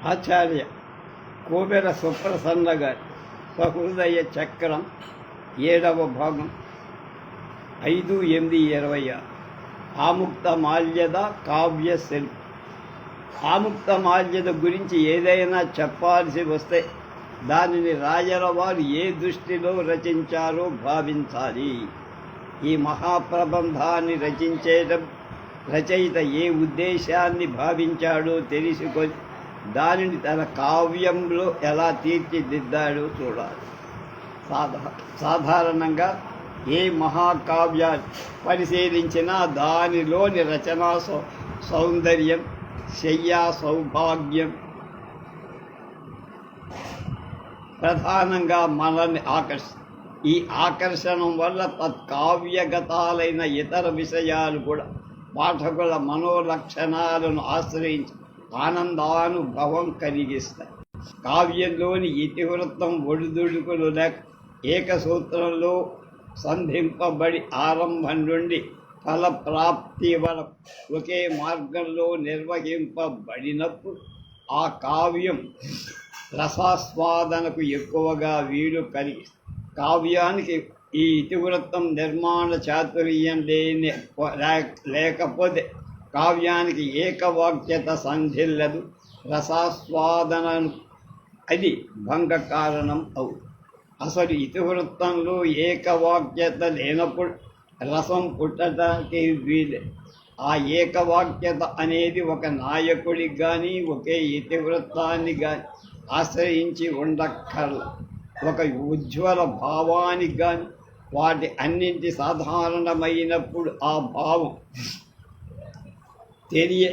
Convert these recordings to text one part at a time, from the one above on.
ఆచార్య కోవెల సుప్రసన్న గారి సహృదయ చక్రం 7వ భాగం 5/8/26 ఆముక్త మాల్యద కావ్య శిల్పి. ఆముక్త మాల్యద గురించి ఏదైనా చెప్పాల్సి వస్తే దానిని రాయల వారు ఏ దృష్టిలో రచించారో భావించాలి. ఈ మహాప్రబంధాన్ని రచయిత ఏ ఉద్దేశాన్ని భావించాడో తెలుసుకొని దానిని తన కావ్యంలో ఎలా తీర్చిదిద్దాడో చూడాలి. సాధారణంగా ఏ మహాకావ్యాన్ని పరిశీలించినా దానిలోని రచనా సౌందర్యం, శయ్యా సౌభాగ్యం ప్రధానంగా మనల్ని ఈ ఆకర్షణం వల్ల తత్కావ్యగతాలైన ఇతర విషయాలు కూడా పాఠకుల మనోలక్షణాలను ఆశ్రయించి ఆనందానుభవం కలిగిస్తాయి. కావ్యంలోని ఇతివృత్తం ఒడిదుడుకులు లేక ఏకసూత్రంలో సంధింపబడి ఆరంభం నుండి ఫలప్రాప్తి వరకు ఒకే మార్గంలో నిర్వహింపబడినప్పుడు ఆ కావ్యం రసాస్వాదనకు ఎక్కువగా వీలు కలిగిస్తుంది. కావ్యానికి ఈ ఇతివృత్తం నిర్మాణ చాతుర్యం లేకపోతే కావ్యానికి ఏకవాక్యత సంధిల్లదు, రసాస్వాదనను అది భంగ కారణం అవుతుంది. అసలు ఇతివృత్తంలో ఏకవాక్యత లేనప్పుడు రసం పుట్టడానికి వీలే. ఆ ఏకవాక్యత అనేది ఒక నాయకుడికి కానీ ఒకే ఇతివృత్తాన్ని కానీ ఆశ్రయించి ఉండక్కర్ల. ఒక ఉజ్వల భావానికి కానీ వాటి అన్నింటి సాధారణమైనప్పుడు ఆ భావం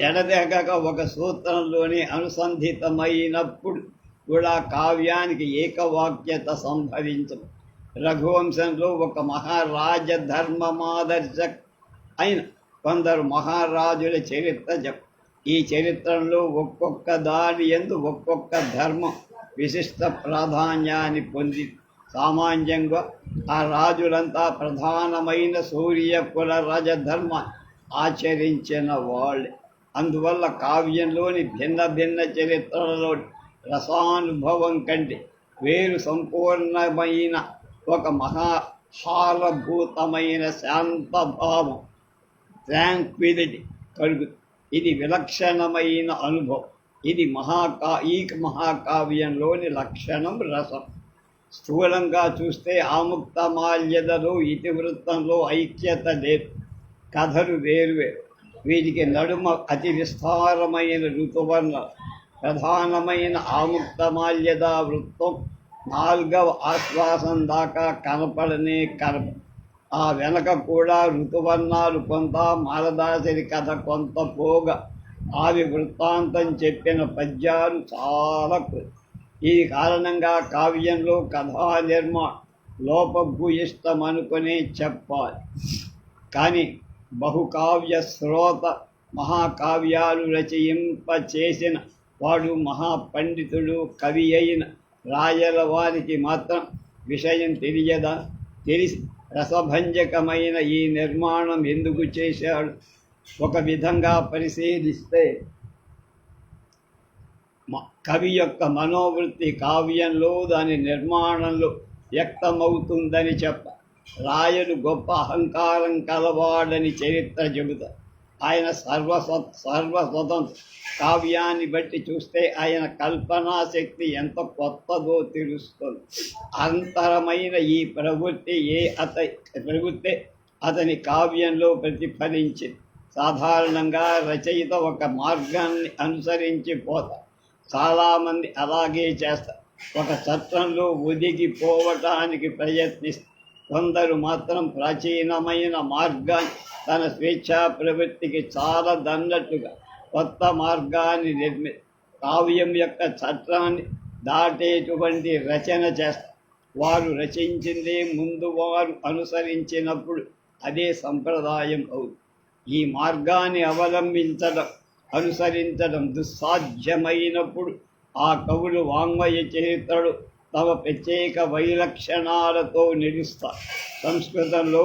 ఎడతెగక ఒక సూత్రంలోనే అనుసంధితమైనప్పుడు కూడా కావ్యానికి ఏకవాక్యత సంభవించదు. రఘువంశంలో ఒక మహారాజ ధర్మమాదర్శక్ అయిన కొందరు మహారాజుల చరిత్ర ఈ చరిత్రలో ఒక్కొక్క దాని యందు ఒక్కొక్క ధర్మం విశిష్ట ప్రాధాన్యాన్ని పొంది సామాన్యంగా ఆ రాజులంతా ప్రధానమైన సూర్యకుల రాజధర్మాన్ని ఆచరించిన వాళ్ళే. అందువల్ల కావ్యంలోని భిన్న భిన్న చరిత్రలలో రసానుభవం కంటే వేరు సంపూర్ణమైన ఒక మహాహారభూతమైన శాంతభావం, ట్రాంక్విలిటీ కలుగుతుంది. ఇది విలక్షణమైన అనుభవం. ఇది ఈ మహాకావ్యంలోని లక్షణం రసం. స్థూలంగా చూస్తే ఆముక్త మాల్యదలో ఇతివృత్తంలో ఐక్యత లేదు. కథలు వేరువేరు. వీటికి నడుమ అతి విస్తారమైన ఋతువర్ణ ప్రధానమైన ఆముక్త మాల్యద వృత్తం 4వ ఆశ్వాసం దాకా కనపడనే ఆ వెనక కూడా ఋతువర్ణాలు కొంత, మాలదాసరి కథ కొంత పోగా ఆవి వృత్తాంతం చెప్పిన పద్యాలు చాలా. ఈ కారణంగా కావ్యంలో కథా నిర్మాణం లోపభూయిష్టమనుకునే చెప్పాలి. కానీ బహుకావ్య శ్రోత మహాకావ్యాలు రచయింపచేసిన వాడు మహాపండితుడు, కవి అయిన రాయల వారికి మాత్రం విషయం తెలియదా? తెలిసి రసభంజకమైన ఈ నిర్మాణం ఎందుకు చేశాడు? ఒక విధంగా పరిశీలిస్తే కవి యొక్క మనోవృత్తి కావ్యంలో దాని నిర్మాణంలో వ్యక్తమవుతుందని చెప్ప. రాయలు గొప్ప అహంకారం కలవాడని చరిత్ర చెబుతారు. ఆయన సర్వస్వతంత్ర. కావ్యాన్ని బట్టి చూస్తే ఆయన కల్పనాశక్తి ఎంత కొత్తదో తెలుస్తుంది. అంతరమైన ఈ ప్రవృత్తి అతని కావ్యంలో ప్రతిఫలించింది. సాధారణంగా రచయిత ఒక మార్గాన్ని అనుసరించి పోతారు. చాలామంది అలాగే చేస్తారు. ఒక చట్టంలో ఒదిగిపోవటానికి ప్రయత్నిస్తారు. కొందరు మాత్రం ప్రాచీనమైన మార్గాన్ని తన స్వేచ్ఛా ప్రవృత్తికి చాలా దన్నట్టుగా కొత్త మార్గాన్ని కావ్యం యొక్క చట్టాన్ని దాటేటువంటి రచన చేస్తారు. వారు రచించిందే ముందు వారు అనుసరించినప్పుడు అదే సంప్రదాయం అవుతుంది. ఈ మార్గాన్ని అనుసరించడం దుస్సాధ్యమైనప్పుడు ఆ కవులు వాంగ్మయ చరిత్రలు తమ ప్రత్యేక వైలక్షణాలతో నిలుస్తారు. సంస్కృతంలో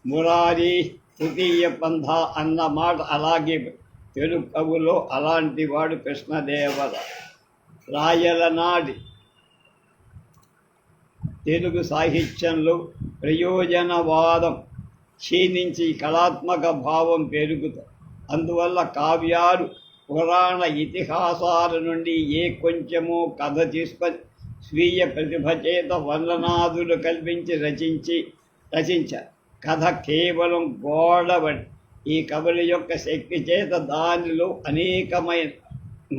మురారి తృతీయ పంథ అన్న మాట అలాగే తెలుగు కవులో అలాంటి వాడు కృష్ణదేవరాయ. రాయల నాటి తెలుగు సాహిత్యంలో ప్రయోజనవాదం క్షీణించి కళాత్మక భావం పెరుగుతుంది. అందువల్ల కావ్యాలు పురాణ ఇతిహాసాల నుండి ఏ కొంచెమో కథ తీసుకొని స్వీయ ప్రతిభ చేత వర్ణనాదులు కల్పించి రచించారు. కథ కేవలం గోడబడి ఈ కవుల యొక్క శక్తి చేత దానిలో అనేకమైన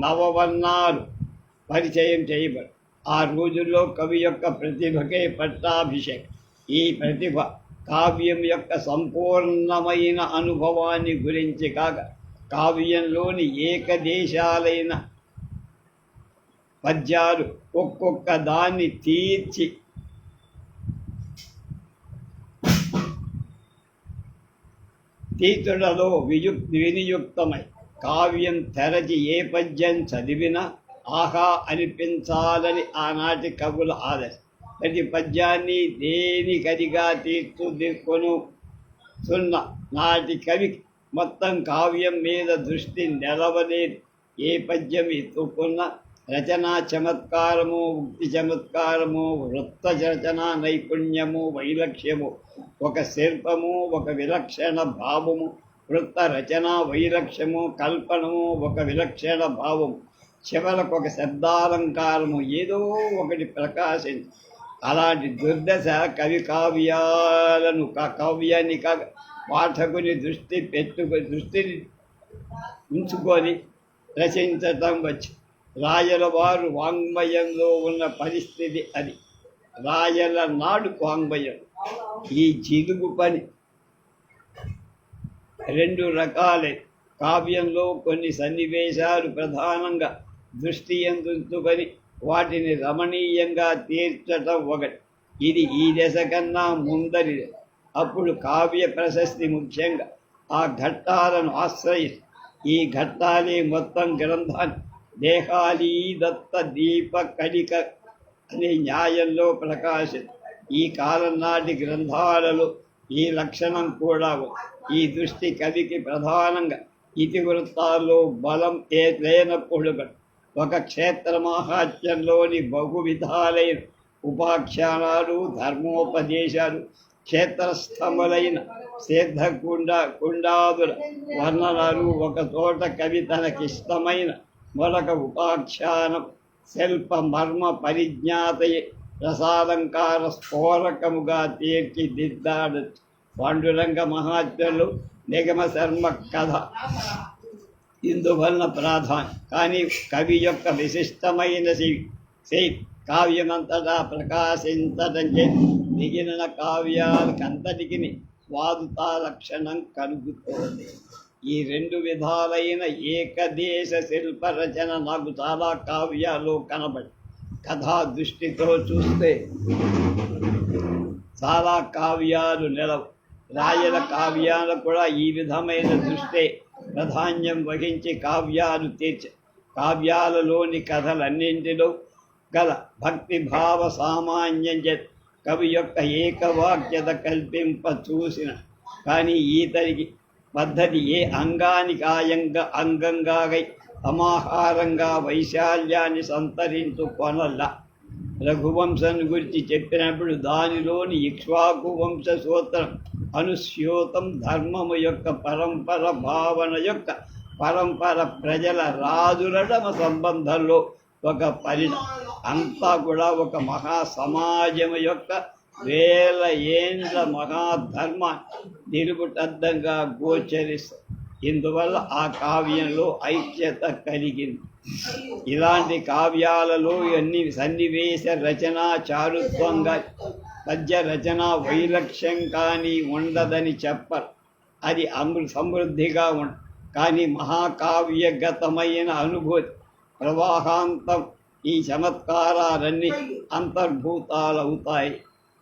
నవవర్ణాలు పరిచయం చేయబడి ఆ రోజుల్లో కవి యొక్క ప్రతిభకే పట్టాభిషేకం. ఈ ప్రతిభ కావ్యం యొక్క సంపూర్ణమైన అనుభవాన్ని గురించి కాక కావ్యంలోని ఏకదేశాలైన పద్యాలు ఒక్కొక్క దాన్ని తీర్చుడలో వినియుక్తమై కావ్యం తెరచి ఏ పద్యం చదివినా ఆహా అనిపించాలని ఆనాటి కవుల ఆదర్శం. ప్రతి పద్యాన్ని దేనికదిగా తీర్చుకొనుతున్న నాటి కవికి మొత్తం కావ్యం మీద దృష్టి నిలవలేదు. ఏ పద్యం ఎత్తుకున్న రచనా చమత్కారము, ఉక్తి చమత్కారము, వృత్త రచనా నైపుణ్యము, వైలక్ష్యము, ఒక శిల్పము, ఒక విలక్షణ భావము, వృత్త రచనా వైలక్ష్యము, కల్పనము, ఒక విలక్షణ భావము, చివరకు ఒక శబ్దాలంకారము ఏదో ఒకటి ప్రకాశించి అలాంటి దుర్దశ కావ్యాన్ని కాక పాఠకుని దృష్టిని ఉంచుకొని రచించటం వచ్చి రాయల వారు వాంగ్మయంలో ఉన్న పరిస్థితి అది. రాయల నాడు వాంగ్మయం ఈ జిలుగు పని రెండు రకాలే. కావ్యంలో కొన్ని సన్నివేశాలు ప్రధానంగా దృష్టి ఎందుకొని వాటిని రమణీయంగా తీర్చటం ఒకటి. ఇది ఈ దశ కన్నా ముందరిది. అప్పుడు కావ్య ప్రశస్తి ముఖ్యంగా ఆ ఘట్టాలను ఆశ్రయిస్తుంది. ఈ ఘట్టాలే మొత్తం గ్రంథాన్ని దేహాలీ దత్త దీప కడిక అనే న్యాయంలో ప్రకాశిస్తుంది. ఈ కాలం నాటి గ్రంథాలలో ఈ లక్షణం కూడా ఈ దృష్టి కవికి ప్రధానంగా ఇతివృత్తాల్లో బలం లేనప్పుడు ఒక క్షేత్ర మాహాత్మ్యంలోని బహు విధాలైన ఉపాఖ్యానాలు, ధర్మోపదేశాలు, క్షేత్రస్థములైన కుండాదుల వర్ణనాలు, ఒక చోట కవి తనకిష్టమైన మరొక ఉపాఖ్యానం శిల్ప మర్మ పరిజ్ఞాతయే రసాలంకార స్ఫోరకముగా తీర్చిదిద్దాడచ్చు. పాండురంగ మహాత్మ్యంలో నిగమ శర్మ కథ ఇందువలన ప్రాధాన్యం. కానీ కవి యొక్క విశిష్టమైన కావ్యమంతటా ప్రకాశించటం చేసి మిగిలిన కావ్యాలకంతటికి స్వాదుతా లక్షణం కలుగుతోంది. ఈ రెండు విధాలైన ఏకదేశ శిల్ప రచన నాకు చాలా కావ్యాలు కనబడి కథా దృష్టితో చూస్తే చాలా కావ్యాలు నిలవు. రాయల కావ్యాలు కూడా ఈ విధమైన దృష్టే ప్రాధాన్యం వహించి కావ్యాలు కావ్యాలలోని కథలన్నింటిలో గల భక్తిభావ సామాన్యం కవి యొక్క ఏకవాక్యత కల్పింప చూసిన కానీ ఈతరికి పద్ధతి ఏ అంగానికి అంగంగా సమాహారంగా వైశాల్యాన్ని సంతరించుకొనల్ల. రఘువంశం గురించి చెప్పినప్పుడు దానిలోని ఇక్ష్వాకు వంశ సూత్రం అనుస్యూతం ధర్మము యొక్క పరంపర భావన యొక్క పరంపర ప్రజల రాజులడమ సంబంధంలో ఒక అంతా కూడా ఒక మహా సమాజం యొక్క వేల ఏండ్ల మహాధర్మ నిలుపుటద్దంగా గోచరిస్తుంది. ఇందువల్ల ఆ కావ్యంలో ఐక్యత కలిగింది. ఇలాంటి కావ్యాలలో ఎన్ని సన్నివేశ రచన చారుత్వంగా పద్య రచన వైలక్ష్యం కానీ ఉండదని చెప్పరు. అది సమృద్ధిగా కానీ మహాకావ్యగతమైన అనుభూతి ప్రవాహాంతం ఈ చమత్కారాలన్నీ అంతర్భూతాలవుతాయి.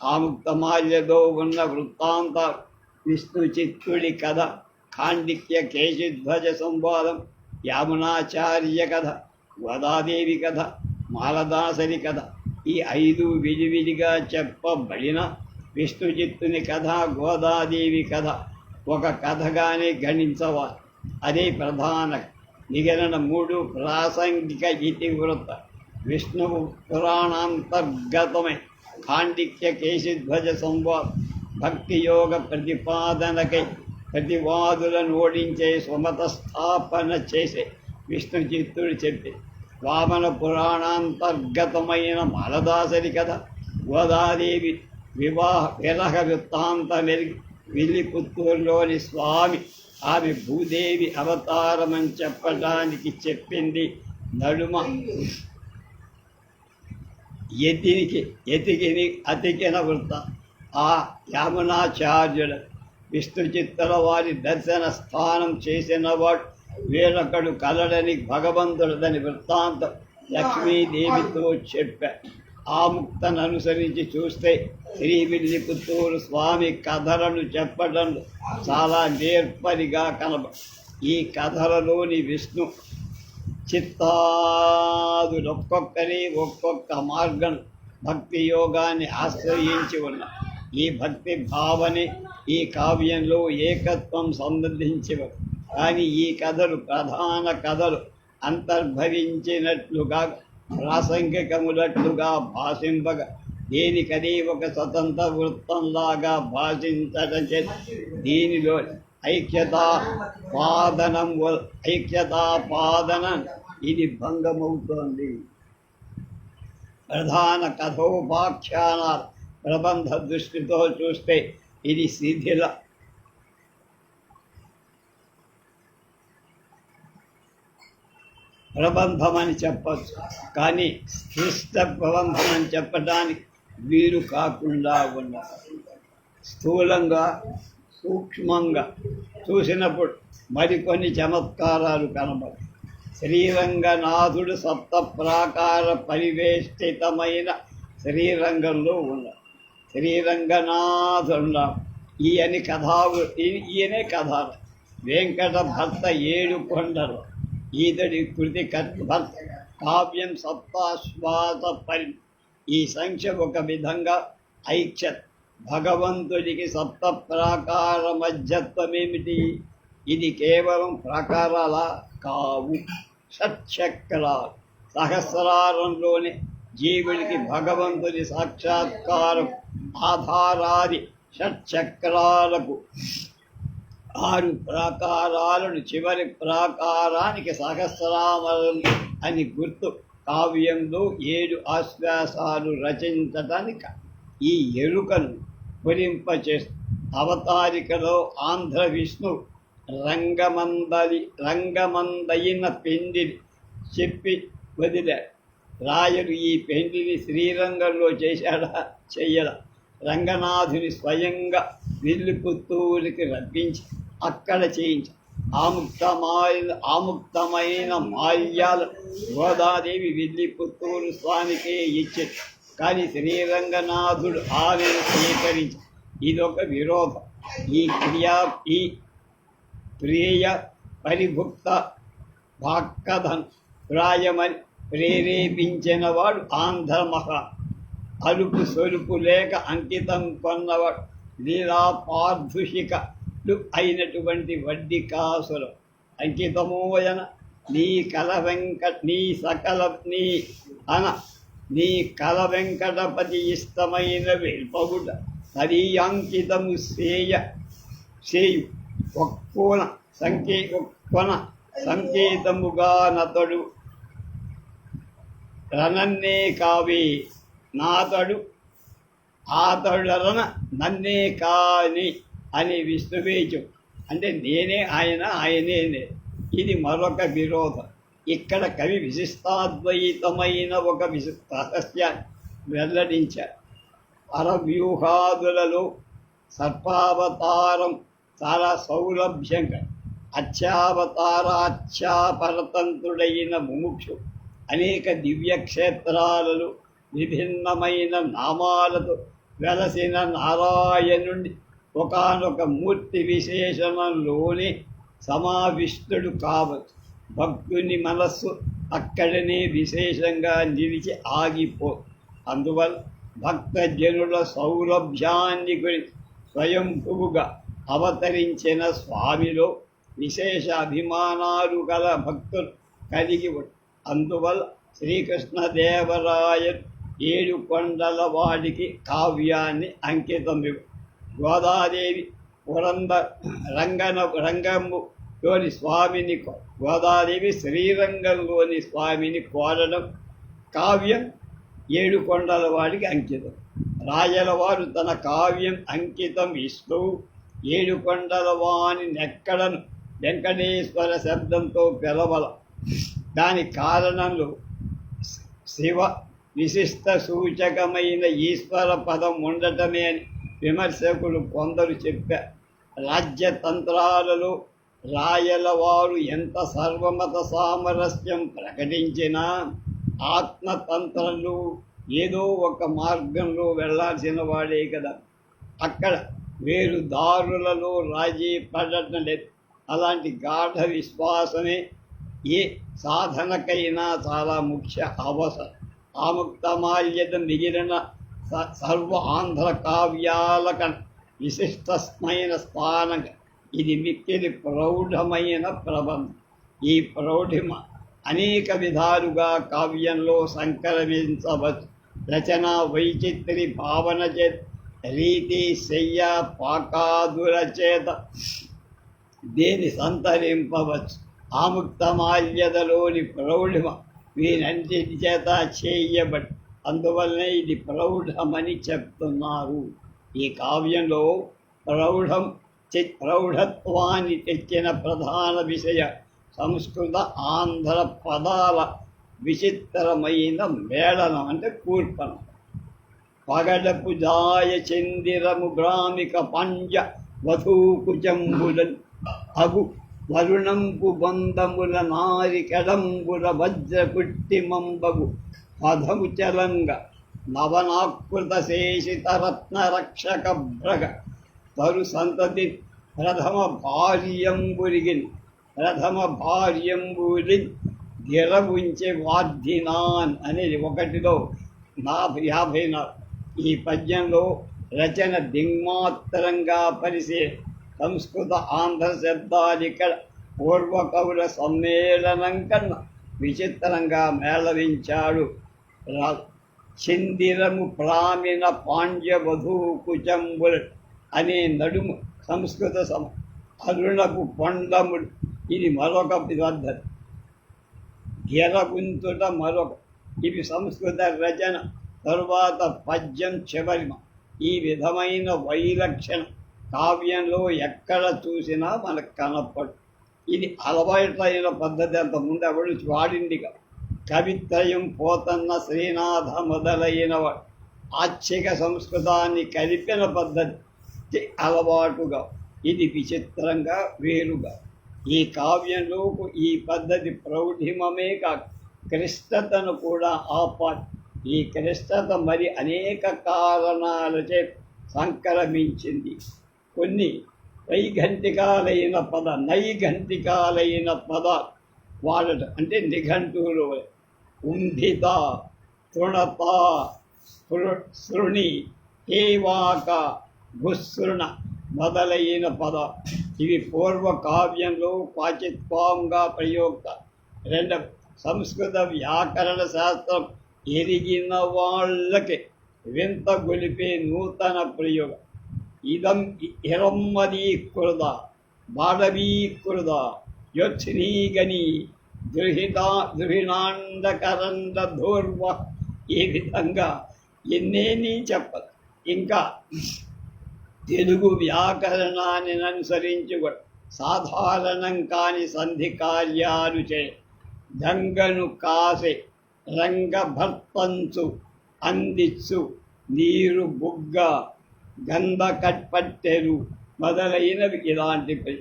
ఆముక్తమాల్యలో ఉన్న వృత్తాంతాలు, విష్ణు చిత్తుడి కథ, ఖాండిక్య కేశిధ్వజ సంవాదం, యామునాచార్య కథ, గోదాదేవి కథ, మాలదాసరి కథ, ఈ 5 విడివిడిగా చెప్పబడిన విష్ణు చిత్తుని కథ, గోదాదేవి కథ ఒక కథగానే గణించవాలి. అదే ప్రధాన. మిగిలిన 3 ప్రాసంగిక ఇతివృత్త విష్ణువు పురాణాంతర్గతమై ఖాండిక్య కేశిధ్వజ సంవాద భక్తి యోగ ప్రతిపాదనకై ప్రతివాదులను ఓడించే సుమత స్థాపన చేసే విష్ణు చిత్తుడు చెప్పి వామన పురాణాంతర్గతమైన మాలదాసరి కథ గోదాదేవి విరహ వృత్తాంతమెరిగి విల్లిపుత్తూరులోని స్వామి ఆమె భూదేవి అవతారమని చెప్పడానికి చెప్పింది నడుమ అతికిన వృత్త ఆ యామునాచార్యుల విష్ణు చిత్తల వారి దర్శన స్థానం చేసినవాడు వేరొకడు కలడని భగవంతుడని వృత్తాంతం లక్ష్మీదేవితో చెప్పారు. ఆ ముక్తను అనుసరించి చూస్తే శ్రీవిల్లిపుత్తూరు స్వామి కథలను చెప్పడంలో చాలా నేర్పరిగా ఈ కథలలోని విష్ణు చిత్తాదులు ఒక్కొక్క మార్గం భక్తి యోగాన్ని ఆశ్రయించి ఉన్న ఈ భక్తి భావనే ఈ కావ్యంలో ఏకత్వం సంబంధించినవి. కానీ ఈ కథలు ప్రధాన కథలు అంతర్భవించినట్లుగా ప్రాసంగికములట్లుగా భాషింపగా దేనికది ఒక స్వతంత్ర వృత్తంలాగా భాషించడం దీనిలో ఐక్యతాపాదనం ఇది భంగమవుతోంది. ప్రధాన కథోపాఖ్యానాలు ప్రబంధ దృష్టితో చూస్తే ఇది శిథిల ప్రబంధమని చెప్పచ్చు. కానీ శ్రేష్ట ప్రబంధం అని చెప్పడానికి వీలు కాకుండా ఉన్న స్థూలంగా సూక్ష్మంగా చూసినప్పుడు మరికొన్ని చమత్కారాలు కనబడు. శ్రీరంగనాథుడు సప్త ప్రాకార పరివేష్టితమైన శ్రీరంగంలో ఉన్నాడు. శ్రీరంగనాథుడు ఈయనే కథ. వెంకట భర్త 7 కొండలు ఈతడి కృతి భర్త కావ్యం సప్తాశ్వాస ఈ సంఖ్య ఒక విధంగా ఐక్యత. భగవంతుడికి సప్త ప్రాకార మధ్యత్వమేమిటి? ఇది కేవలం ప్రాకారాల కావు, షట్చక్రాలు. సహస్రారంలోని జీవుడికి భగవంతుడి సాక్షాత్కారం ఆధారాది షట్చక్రాలకు 6 ప్రాకారాలను చివరి ప్రాకారానికి సహస్రామరం అని గుర్తు. కావ్యంలో 7 ఆశ్వాసాలు రచించటానికి ఈ ఎరుకను పురింపచేస్తూ అవతారికలో ఆంధ్ర విష్ణు రంగమందయిన పెండిని చెప్పి వదిలాడు. రాయుడు ఈ పెండిని శ్రీరంగంలో చెయ్యడా? రంగనాథుని స్వయంగా విల్లిపుత్తూరికి రప్పించి అక్కడ చేయించి ఆముక్తమైన మాల్యాలు గోదాదేవి విల్లిపుత్తూరు స్వామికే ఇచ్చింది. కానీ శ్రీరంగనాథుడు ఆమెను స్వీకరించి ఇదొక విరోధం. ఈ ప్రియ పరిభుక్త భాక్కధన్ ప్రాయమని ప్రేరేపించిన వాడు ఆంధ్రమహా. అలుపు సొలుపు లేక అంకితం కొన్నవాడు లీలా పార్థుషికలు అయినటువంటి వడ్డికాసులు. అంకితమోయన నీ కల వెంకటపతి ఇష్టమైన వెల్పగుట తదీయాంకితము చేయు ఒక్కోన సంకేతముగా నతడు రనన్నే కావి నాతడు ఆతడురన నన్నే కాని అని విష్ణువేచు. అంటే నేనే ఆయన, ఆయనే. ఇది మరొక విరోధం. ఇక్కడ కవి విశిష్టాద్వైతమైన ఒక రహస్యాన్ని వెల్లడించారు. పరవ్యూహాదులలో సర్పావతారం చాలా సౌలభ్యంగా అచ్చావతారాచ్చాపరతంత్రుడైన ముముక్షు అనేక దివ్యక్షేత్రాలలో విభిన్నమైన నామాలతో వెలసిన నారాయణుడి ఒకానొక మూర్తి విశేషణంలోనే సమావిష్టుడు కావచ్చు. భక్తుని మనస్సు అక్కడనే విశేషంగా నిలిచి ఆగిపో. అందువల్ల భక్తజనుల సౌలభ్యాన్ని గురించి స్వయంభువుగా అవతరించిన స్వామిలో విశేష అభిమానాలు గల భక్తులు కలిగి ఉంటారు. అందువల్ల శ్రీకృష్ణదేవరాయలు ఏడుకొండల వాడికి కావ్యాన్ని అంకితం. గోదాదేవి రంగంలోని స్వామిని గోదాదేవి శ్రీరంగంలోని స్వామిని కోరడం కావ్యం ఏడుకొండల వాడికి అంకితం. రాయలవారు తన కావ్యం అంకితం ఇస్తూ ఏడుకొండల వాని నెక్కడను వెంకటేశ్వర శబ్దంతో పిలవల. దాని కారణంలో శివ విశిష్ట సూచకమైన ఈశ్వర పదం ఉండటమే అని విమర్శకులు కొందరు చెప్పారు. రాజ్యతంత్రాలలో రాయలవారు ఎంత సర్వమత సామరస్యం ప్రకటించినా ఆత్మతంత్రంలో ఏదో ఒక మార్గంలో వెళ్లాల్సిన వాడే కదా. అక్కడ వేరు దారులలో రాజీ పడటం లేదు. అలాంటి గాఢ విశ్వాసమే ఏ సాధనకైనా చాలా ముఖ్య అవసరం. ఆముక్తమాల్యద మిగిలిన సర్వ ఆంధ్ర కావ్యాల కన్నా విశిష్టమైన స్థానం. ఇది మిక్కిలి ప్రౌఢమైన ప్రబంధం. ఈ ప్రౌఢిమ అనేక విధాలుగా కావ్యంలో సంక్రమించవచ్చు. రచన వైచిత్రి భావన చేత, రీతి శయ్య పాకాదుల చేత దేని సంతరింపవచ్చు. ఆముక్తమాల్యదలోని ప్రౌఢిమ వీరంటిటి చేత చేయబడి, అందువల్లనే ఇది ప్రౌఢమని చెప్తున్నారు. ఈ కావ్యంలో ప్రౌఢత్వాన్ని తెచ్చిన ప్రధాన విషయ సంస్కృత ఆంధ్ర పదాల విచిత్రమైన మేళనం, అంటే కూర్పణం. పగడపు జాయ చందిరము గ్రామిక పంజ వధూకుజంబులన్ అగు వరుణంపు బంధముల నారికెడంబుల వజ్రకుట్టిమంబగు పదము చలంగ నవనాకృత శేషిత రత్న రక్షక భ్రగ తరు సంతతి ప్రథమ భార్యంబురిగిన్ గిరవుంచె వార్ధినాన్ అనేది 1లో 54. ఈ పద్యంలో రచన దిగ్మాత్రంగా పరిసే సంస్కృత ఆంధ్ర శబ్దాలిక్కడ పూర్వకవుల సమ్మేళనం కన్నా విచిత్రంగా మేళవించాడు. చిందిరము ప్రామిన పాండ్యవధూ కుచంబుల అనే నడుము సంస్కృత అరుణపు పొండముడు, ఇది మరొక పద్ధతి. గిరగుంతుట మరొక. ఇవి సంస్కృత రచన. తరువాత పద్యం చివరిమ. ఈ విధమైన వైలక్షణ కావ్యంలో ఎక్కడ చూసినా మనకు కనపడు. ఇది అలవాటైన పద్ధతి. అంతకుముందు ఎవడు వాడిందిగా. కవిత్రయం పోతన్న శ్రీనాథ మొదలైన ఆచ్ఛిక సంస్కృతాన్ని కలిపిన పద్ధతి అలవాటుగా. ఇది విచిత్రంగా వేరుగా. ఈ కావ్యంలో ఈ పద్ధతి ప్రౌఢిమమే కాక క్లిష్టతను కూడా ఆపాలి. ఈ క్లిష్టత మరి అనేక కారణాలచే సంక్రమించింది. కొన్ని నైఘంటికాలైన పదాలు వాడటం, అంటే నిఘంటువులు ఉంభిత, తృణత, శృణి, హేవాక, గుసృణ మొదలైన పదాలు. ఇవి పూర్వ కావ్యంలో పాచిత్వంగా ప్రయోక్త. 2. సంస్కృత వ్యాకరణ శాస్త్రం ఎరిగిన వాళ్ళకి వింత గొలిపే నూతన ప్రయోగం. ఇదం ఇరమ్మదీకృత బాడవీకృత యోత్స్నీగని దృహిణాండకరండ ధూర్వ. ఈ విధంగా ఎన్నేని చెప్పదు. ఇంకా తెలుగు వ్యాకరణాన్ని అనుసరించి సాధారణం కాని సంధి కార్యాలు చే గంగను కాసే, రంగభర్తంచు, అందిచ్చు, నీరు బుగ్గ, గంధ కట్పట్టెలు మొదలైనవి ఇలాంటివి.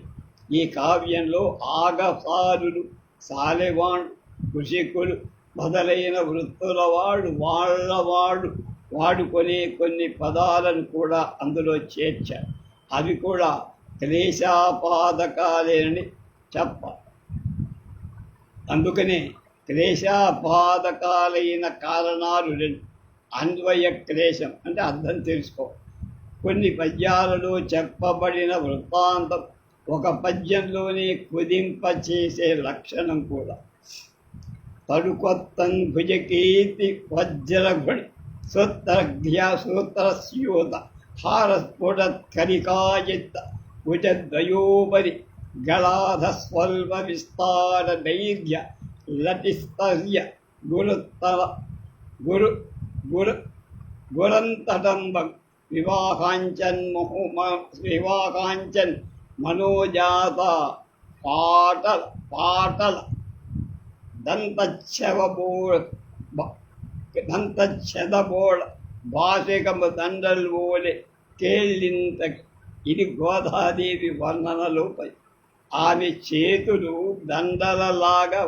ఈ కావ్యంలో ఆగసారులు, సాలెవాణ్, కృషికులు మొదలైన వృత్తుల వాళ్ళు వాడుకునే కొన్ని పదాలను కూడా అందులో చేర్చారు. అవి కూడా క్లేశాపాదకాలేనని చెప్పాలి. అందుకనే క్లేశాపాదకాలైన కారణాలు 2. అన్వయ క్లేశం, అంటే అర్థం తెలుసుకో. కొన్ని పద్యాలలో చెప్పబడిన వృత్తాంతం ఒక పద్యంలోనే కుదింపచేసే లక్షణం కూడా. తడుకొత్తన్ భుజకీర్తి వజ్రఘుణి సూత్రస్యోత హారస్ఫుటత్కరికాజిత్త భుజద్వయోపరి గళాధస్వల్ప విస్తార దైర్ఘ్య లటిస్తర్య గురుత్తర గురు గురు గురంతటంబం వివాహాంచన్ మనోజాత పాటల పాటల దంతచ్చదబోళ భాషికము దండలు ఓలే కేళ్ళింత. ఇది గోదాదేవి వర్ణనలోపై. ఆమె చేతులు దండలలాగా,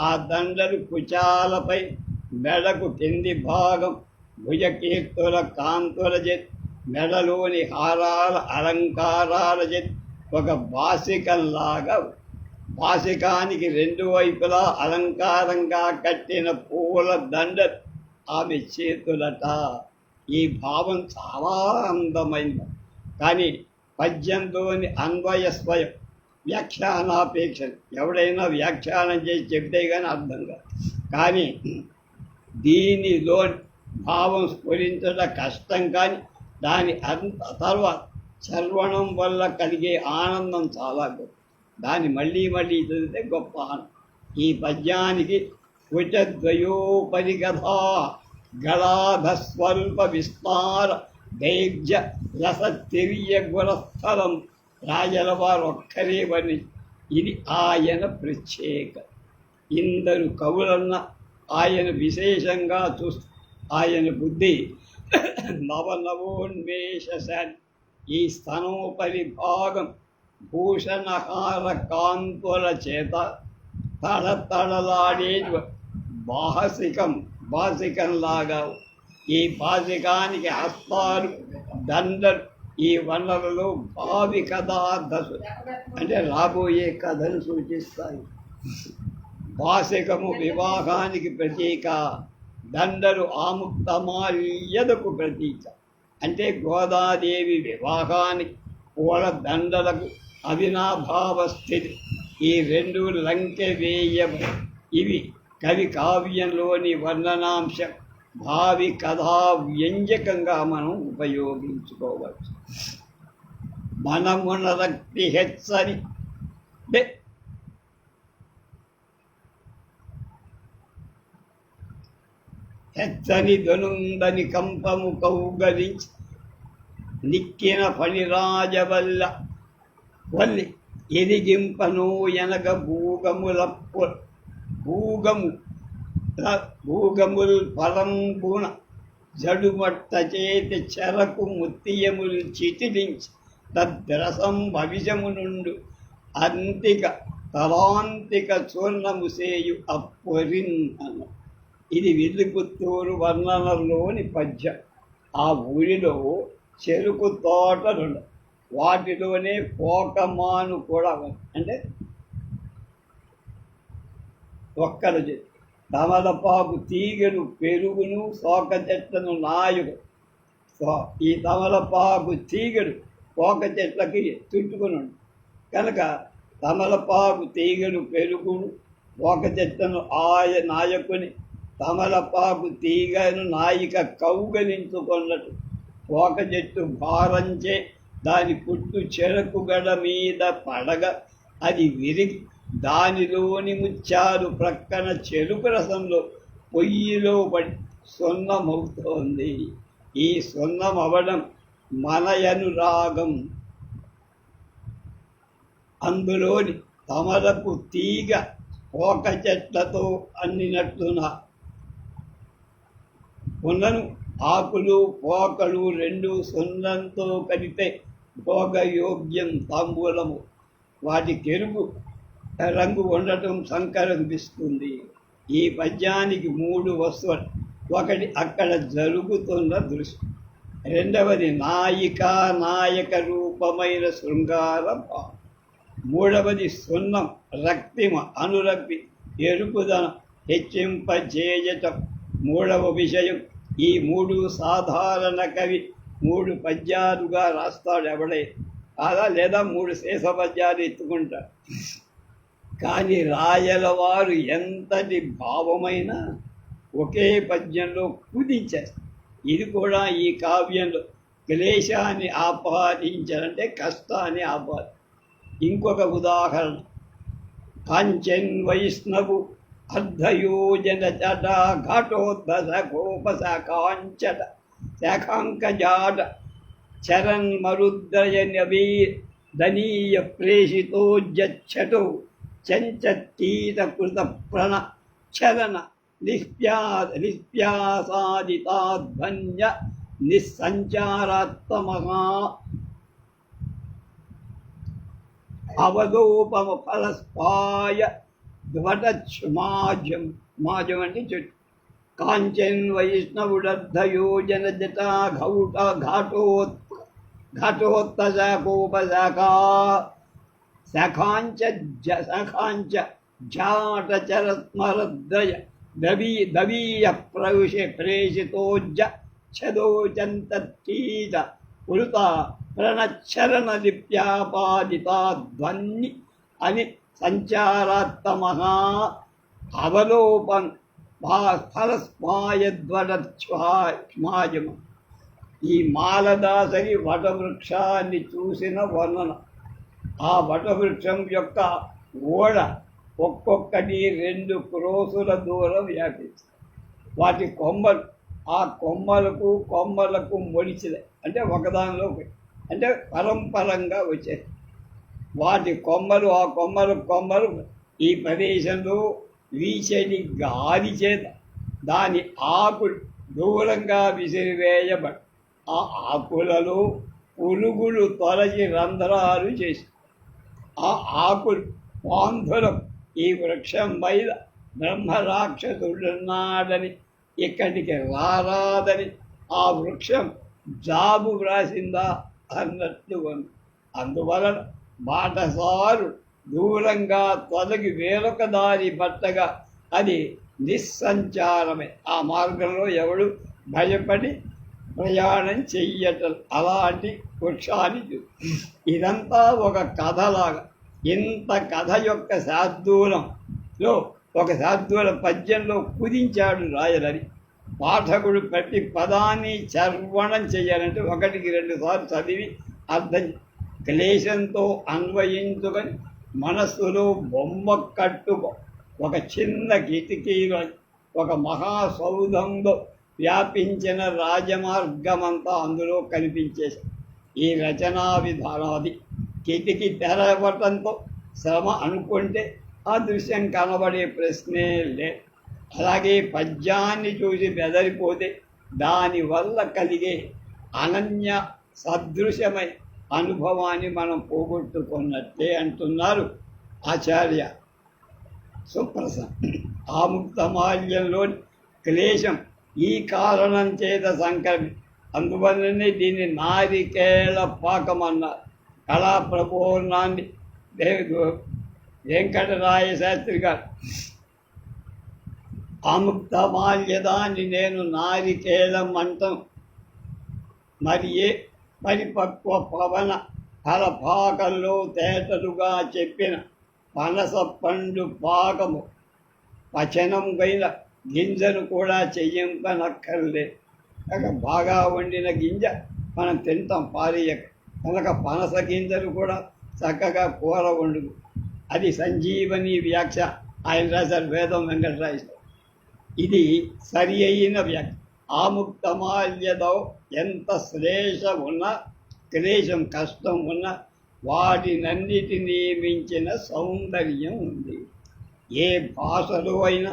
ఆ దండలు కుచాలపై, మెడకు కింది భాగం భుజకీర్తుల కాంతుల జెత్, మెడలోని హారాల అలంకారాల జెత్ ఒక బాసికంలాగా. బాసికానికి రెండు వైపులా అలంకారంగా కట్టిన పూల దండ ఆమె చేతులట. ఈ భావం చాలా అందమైనది. కానీ పద్యంలోని అన్వయ స్వయం వ్యాఖ్యానాపేక్ష. ఎవడైనా వ్యాఖ్యానం చేసి చెప్తే కానీ అర్థం కాదు. కానీ దీనిలో భావం స్ఫురించడం కష్టం. కానీ దాని తర్వాత చర్వణం వల్ల కలిగే ఆనందం చాలా గొప్ప. దాన్ని మళ్ళీ మళ్ళీ చదివితే గొప్ప ఆనందం. ఈ పద్యానికి కుచద్వయోపరి కథా గళాధస్వల్ప విస్తార దైర్ఘ్య రసతిర్య గుణస్థలం రాజల వారు ఒక్కరే వర్ణి. ఇది ఆయన ప్రత్యేక. ఇందరు కవులన్న ఆయన విశేషంగా చూస్తూ ఆయన బుద్ధి నవనవోన్మేషాన్ని. ఈ స్తనోపరి భాగం భూషణహార కాంతుల చేత తడతడలాడే బాసికంలాగా. ఈ బాసికానికి హస్తాలు దండలు ఈ వనరులు భావి కథార్థసు అంటే రాబోయే కథను సూచిస్తాయి. బాసికము వివాహానికి ప్రతీక, దండలు ఆముక్తమాల్యదకు ప్రతీక. అంటే గోదాదేవి వివాహానికి పూల దండలకు అవినాభావ స్థితి. ఈ రెండు లంకె వేయము. ఇవి కవి కావ్యంలోని వర్ణనాంశం. భావి కథా వ్యంజకంగా మనం ఉపయోగించుకోవచ్చు. మనమునరక్తి హెచ్చని హెచ్చని దొనుందని కంపము కౌగలించి నిక్కిన ఫణిరాజవల్ల వల్లి ఎదిగింపను ఎనగ భూగముల్ పరంబుణ జడుమట్ట చేతి చెరకు ముత్తియములు చిటిలించి తద్రసం భవిషము నుండు అంతిక తలాంతిక చూర్ణము సేయు అప్పరిన్ అన్న. ఇది విల్లిపుత్తూరు వర్ణనలోని పద్యం. ఆ ఊరిలో చెరుకు తోటలు, వాటిలోనే పోకమాను కూడా అంటే ఒక్కలు చెట్టు, తమలపాకు తీగలు, పెరుగును, సోక చెట్లను నాయుడు. ఈ తమలపాకు తీగలు పోక చెట్లకి చుట్టుకుని కనుక తమలపాకు తీగలు, పెరుగును, పోక చెట్లను నాయకుని తమలపాకు తీగను నాయిక కౌగలించుకున్నట్టు పోక చెట్టు భారంచే దాని పుట్టు చెరకు గడ మీద పడగ అది విరిగి దానిలోని ముత్యాలు ప్రక్కన చెరుకు రసంలో పొయ్యిలో పడి సున్నమవుతోంది. ఈ సున్నమవడం మనయనురాగం. అందులోని తమలపు తీగ పోక చెట్లతో అన్నినట్టున ఉన్నను ఆకులు పోకలు రెండు సున్నంతో కలిపే భోగయోగ్యం తాంబూలము. వాటి కెరుగు రంగు ఉండటం సంకరంపిస్తుంది. ఈ పద్యానికి 3 వస్తువులు. ఒకటి అక్కడ జరుగుతున్న దృశ్యం, రెండవది నాయక రూపమైన శృంగార భావం, మూడవది సున్నం రక్తిమ అనురక్తి ఎరుపుదనం హెచ్చింపజేయటం మూడవ విషయం. ఈ 3 సాధారణ కవి 3 పద్యాలుగా రాస్తాడు ఎవడే కాదా, లేదా 3 శేష పద్యాలు ఎత్తుకుంటాడు. కానీ రాయల వారు ఎంతటి భావమైన ఒకే పద్యంలో కుదించేస్తారు. ఇది కూడా ఈ కావ్యంలో క్లేశాన్ని ఆపాదించారంటే కష్టాన్ని ఆపాది. ఇంకొక ఉదాహరణ, కాంచన్ వైష్ణవు అర్ధయోజన చట ఘటోద్భస కోపస కాంచట శాఖాంకజాట చరణ్ మరుద్రయ దనీయ ప్రేషితోజ్జటో చంచీత కృత ప్రణ్ చరణ నిష్ప్యాసాదితాధ్వన్య నిస్సంచారాత్మగా అవధూపమ ఫలస్పాయ ధ్వటమాజం మాజం అంటే చెట్టు. కాంచన్ వైష్ణవుడర్ధయోజన జటా ఘటోత్తకోపశాఖా శాఖాంచ జాటచరస్మరద్రయ దవీయ ప్రేషితోజ్జ ఛదోచంతీత ఉలుత ప్రణచ్చరణ లిప్యాపాదితాధ్వన్ని అని సంచారాత్మహా అవలోపన్ ఫలస్మాయద్వటమాజమ. ఈ మాలదాసరి వటవృక్షాన్ని చూసిన వర్ణన. ఆ వటవృక్షం యొక్క ఓడ ఒక్కొక్కటి 2 క్రోసుల దూరం వ్యాపించింది. వాటి కొమ్మలు ఆ కొమ్మలకు మొలిచినాయి, అంటే ఒకదానిలో అంటే పరంపరంగా వచ్చాయి. వాటి కొమ్మలు ఆ కొమ్మలు ఈ ప్రదేశంలో వీచని గాలి చేత దాని ఆకులు దూరంగా విసిరివేయబడి ఆ ఆకులలో పురుగులు తొలగి రంధ్రాలు చేసి ఆ ఆకులు పాంధులం ఈ వృక్షం మీద బ్రహ్మరాక్షసుడున్నాడని ఇక్కడికి రారాదని ఆ వృక్షం జాబు వ్రాసిందా అన్నట్లు ఉంది. అందువలన బాటసారు దూరంగా తొలగి వేరొక దారి పట్టగా అది నిస్సంచారమే. ఆ మార్గంలో ఎవడు భయపడి ప్రయాణం చెయ్యటం అలాంటి వృక్షాన్ని. ఇదంతా ఒక కథలాగా. ఇంత కథ యొక్క శార్దూలంలో ఒక శార్దూల పద్యంలో కుదించాడు రాయలని. పాఠకుడు ప్రతి పదాన్ని చర్వణం చేయాలంటే 1-2 సార్లు చదివి అర్థం క్లేశంతో అన్వయించుకొని మనస్సులో బొమ్మ కట్టుకో. ఒక చిన్న కిటికీలో ఒక మహాసౌధంలో వ్యాపించిన రాజమార్గమంతా అందులో కనిపించేసి ఈ రచనా విధానాది. కిటికీ తెరవటంతో శ్రమ అనుకుంటే ఆ దృశ్యం కనబడే ప్రశ్నే లేదు. అలాగే పద్యాన్ని చూసి బెదరిపోతే దానివల్ల కలిగే అనన్య సదృశమై అనుభవాన్ని మనం పోగొట్టుకున్నట్టే అంటున్నారు ఆచార్య సుప్రసాద్. ఆముక్తమాల్యంలోని క్లేశం ఈ కారణం చేత సంక్రమి. అందువల్లనే దీన్ని నారికేళ పాకం అన్నారు. కళాప్రపూర్ణాన్ని వెంకటరాయ శాస్త్రి గారు ఆముక్తమాల్యదాన్ని నేను నారికేళం అంటాం. మరి ఏ పరిపక్వ పవన ఫలపాకంలో తేటలుగా చెప్పిన పనస పండు పాకము పచనం పైన గింజను కూడా చెయ్యింపనక్కర్లేదు. బాగా వండిన గింజ మనం తింటాం పారేయక. కనుక పనస గింజలు కూడా చక్కగా కూర వండుకు. అది సంజీవని వ్యాఖ్య ఆయన రాశారు వేదం వెంకటరాయ. ఇది సరి అయిన వ్యాఖ్య. ఆముక్తమాల్యదో ఎంత శ్లేషం ఉన్నా క్లేశం కష్టం ఉన్నా వాటినన్నిటినీ మించిన సౌందర్యం ఉంది. ఏ భాషలో అయినా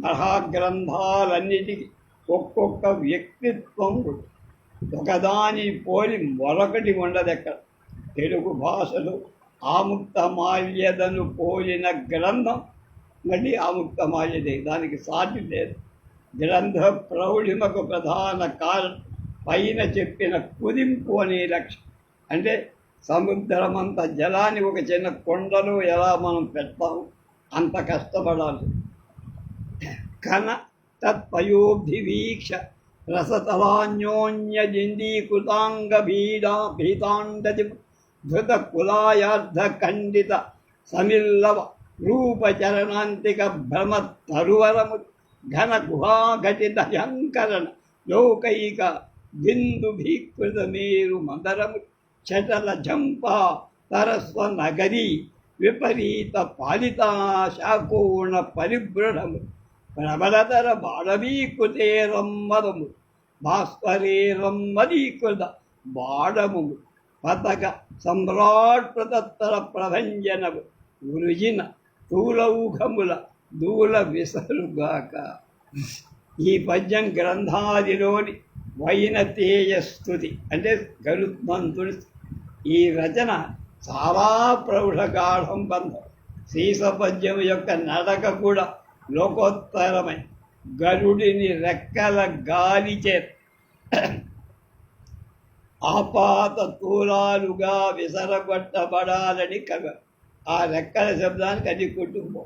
మహాగ్రంథాలన్నిటికీ ఒక్కొక్క వ్యక్తిత్వం ఉంటుంది. ఒకదాని పోలి మరొకటి ఉండదెక్కడ. తెలుగు భాషలో ఆముక్తమాల్యదను పోలిన గ్రంథం మళ్ళీ ఆముక్తమాల్యదే, దానికి సాటి లేదు. గ్రంథ ప్రౌఢిమకు ప్రధాన కారణం పైన చెప్పిన కుదింపు అనే లక్ష్యం. అంటే సముద్రమంత జలాన్ని ఒక చిన్న కొండలో ఎలా మనం పెడతాము అంత కష్టపడాలి. కన తత్పయోభివీక్ష రసతలాన్యోన్యజిందీకృతాంగ భీతాండతి ధృత కులాయార్ధ ఖండిత సమిల్లవ రూపచరణాంతిక భ్రమ తరువరము ఘన గుహాఘటిత శంకరణ లోకైక బిందు భీకృత మేరు మందరము చటల జంప తరస్వ నగరీ విపరీత పాలితా శాకోణ పరిభ్రఢము ప్రబలతర బాడవీకృతేరమ్మదము భాస్కరేరమ్మదీకృత బాడము పతక సమ్రాట్ ప్రతత్తర ప్రభంజనము వృజిన స్థూలౌఘముల దూల విసరుగాక. ఈ పద్యం గ్రంథాదిలోని వైన తేజస్తుతి అంటే గరుత్మంతుడి. ఈ రచన చాలా ప్రౌఢగాఢం బంధం. సీస పద్యం యొక్క నడక కూడా లోకోత్తరమై గరుడిని రెక్కల గాలిచే ఆపాత తూలాలుగా విసరగొట్టబడాలని కవి. ఆ రెక్కల శబ్దానికి అది కుటుంబం.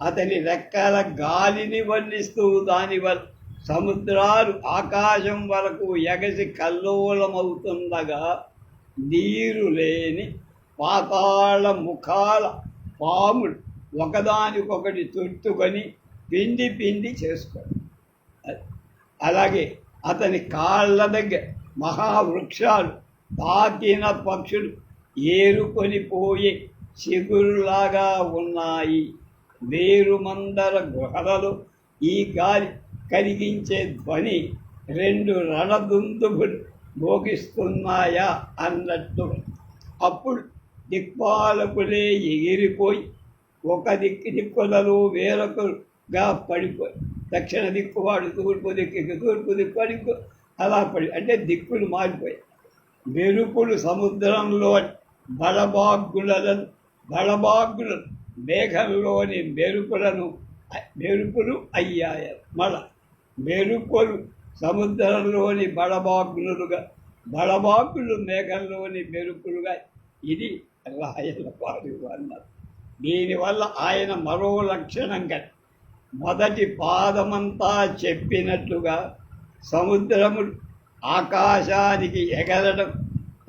అతని రెక్కల గాలిని వర్ణిస్తూ దానివల్ల సముద్రాలు ఆకాశం వరకు ఎగసి కల్లోలమవుతుండగా నీరు లేని పాతాళ ముఖాల పాములు ఒకదానికొకటి చుట్టుకొని పిండి పిండి చేసుకోండి. అలాగే అతని కాళ్ళ దగ్గర మహావృక్షాలు తాకిన పక్షులు ఏరుకొని పోయే చిగురులాగా ఉన్నాయి. వేరుమందర గుహలలో ఈ గాలి కలిగించే ధ్వని రెండు రణదుందుబులు భోగిస్తున్నాయా అన్నట్టు. అప్పుడు దిక్పాలకులే ఎగిరిపోయి ఒక దిక్కులలో వేరొకరుగా పడిపోయి, దక్షిణ దిక్కువాడు తూర్పు దిక్కు, తూర్పు దిక్కు అడిక్కు అలా పడి అంటే దిక్కులు మారిపోయాయి. మెరుపులు సముద్రంలో బడబాగ్గులను మేఘంలోని మెరుపులు అయ్యాయి. మెరుపులు సముద్రంలోని బడబాగ్గులు మేఘంలోని మెరుపులుగా. ఇది రాయలపాడు అన్నారు. దీనివల్ల ఆయన మరో లక్షణంగా మొదటి పాదమంతా చెప్పినట్లుగా సముద్రములు ఆకాశానికి ఎగరడం,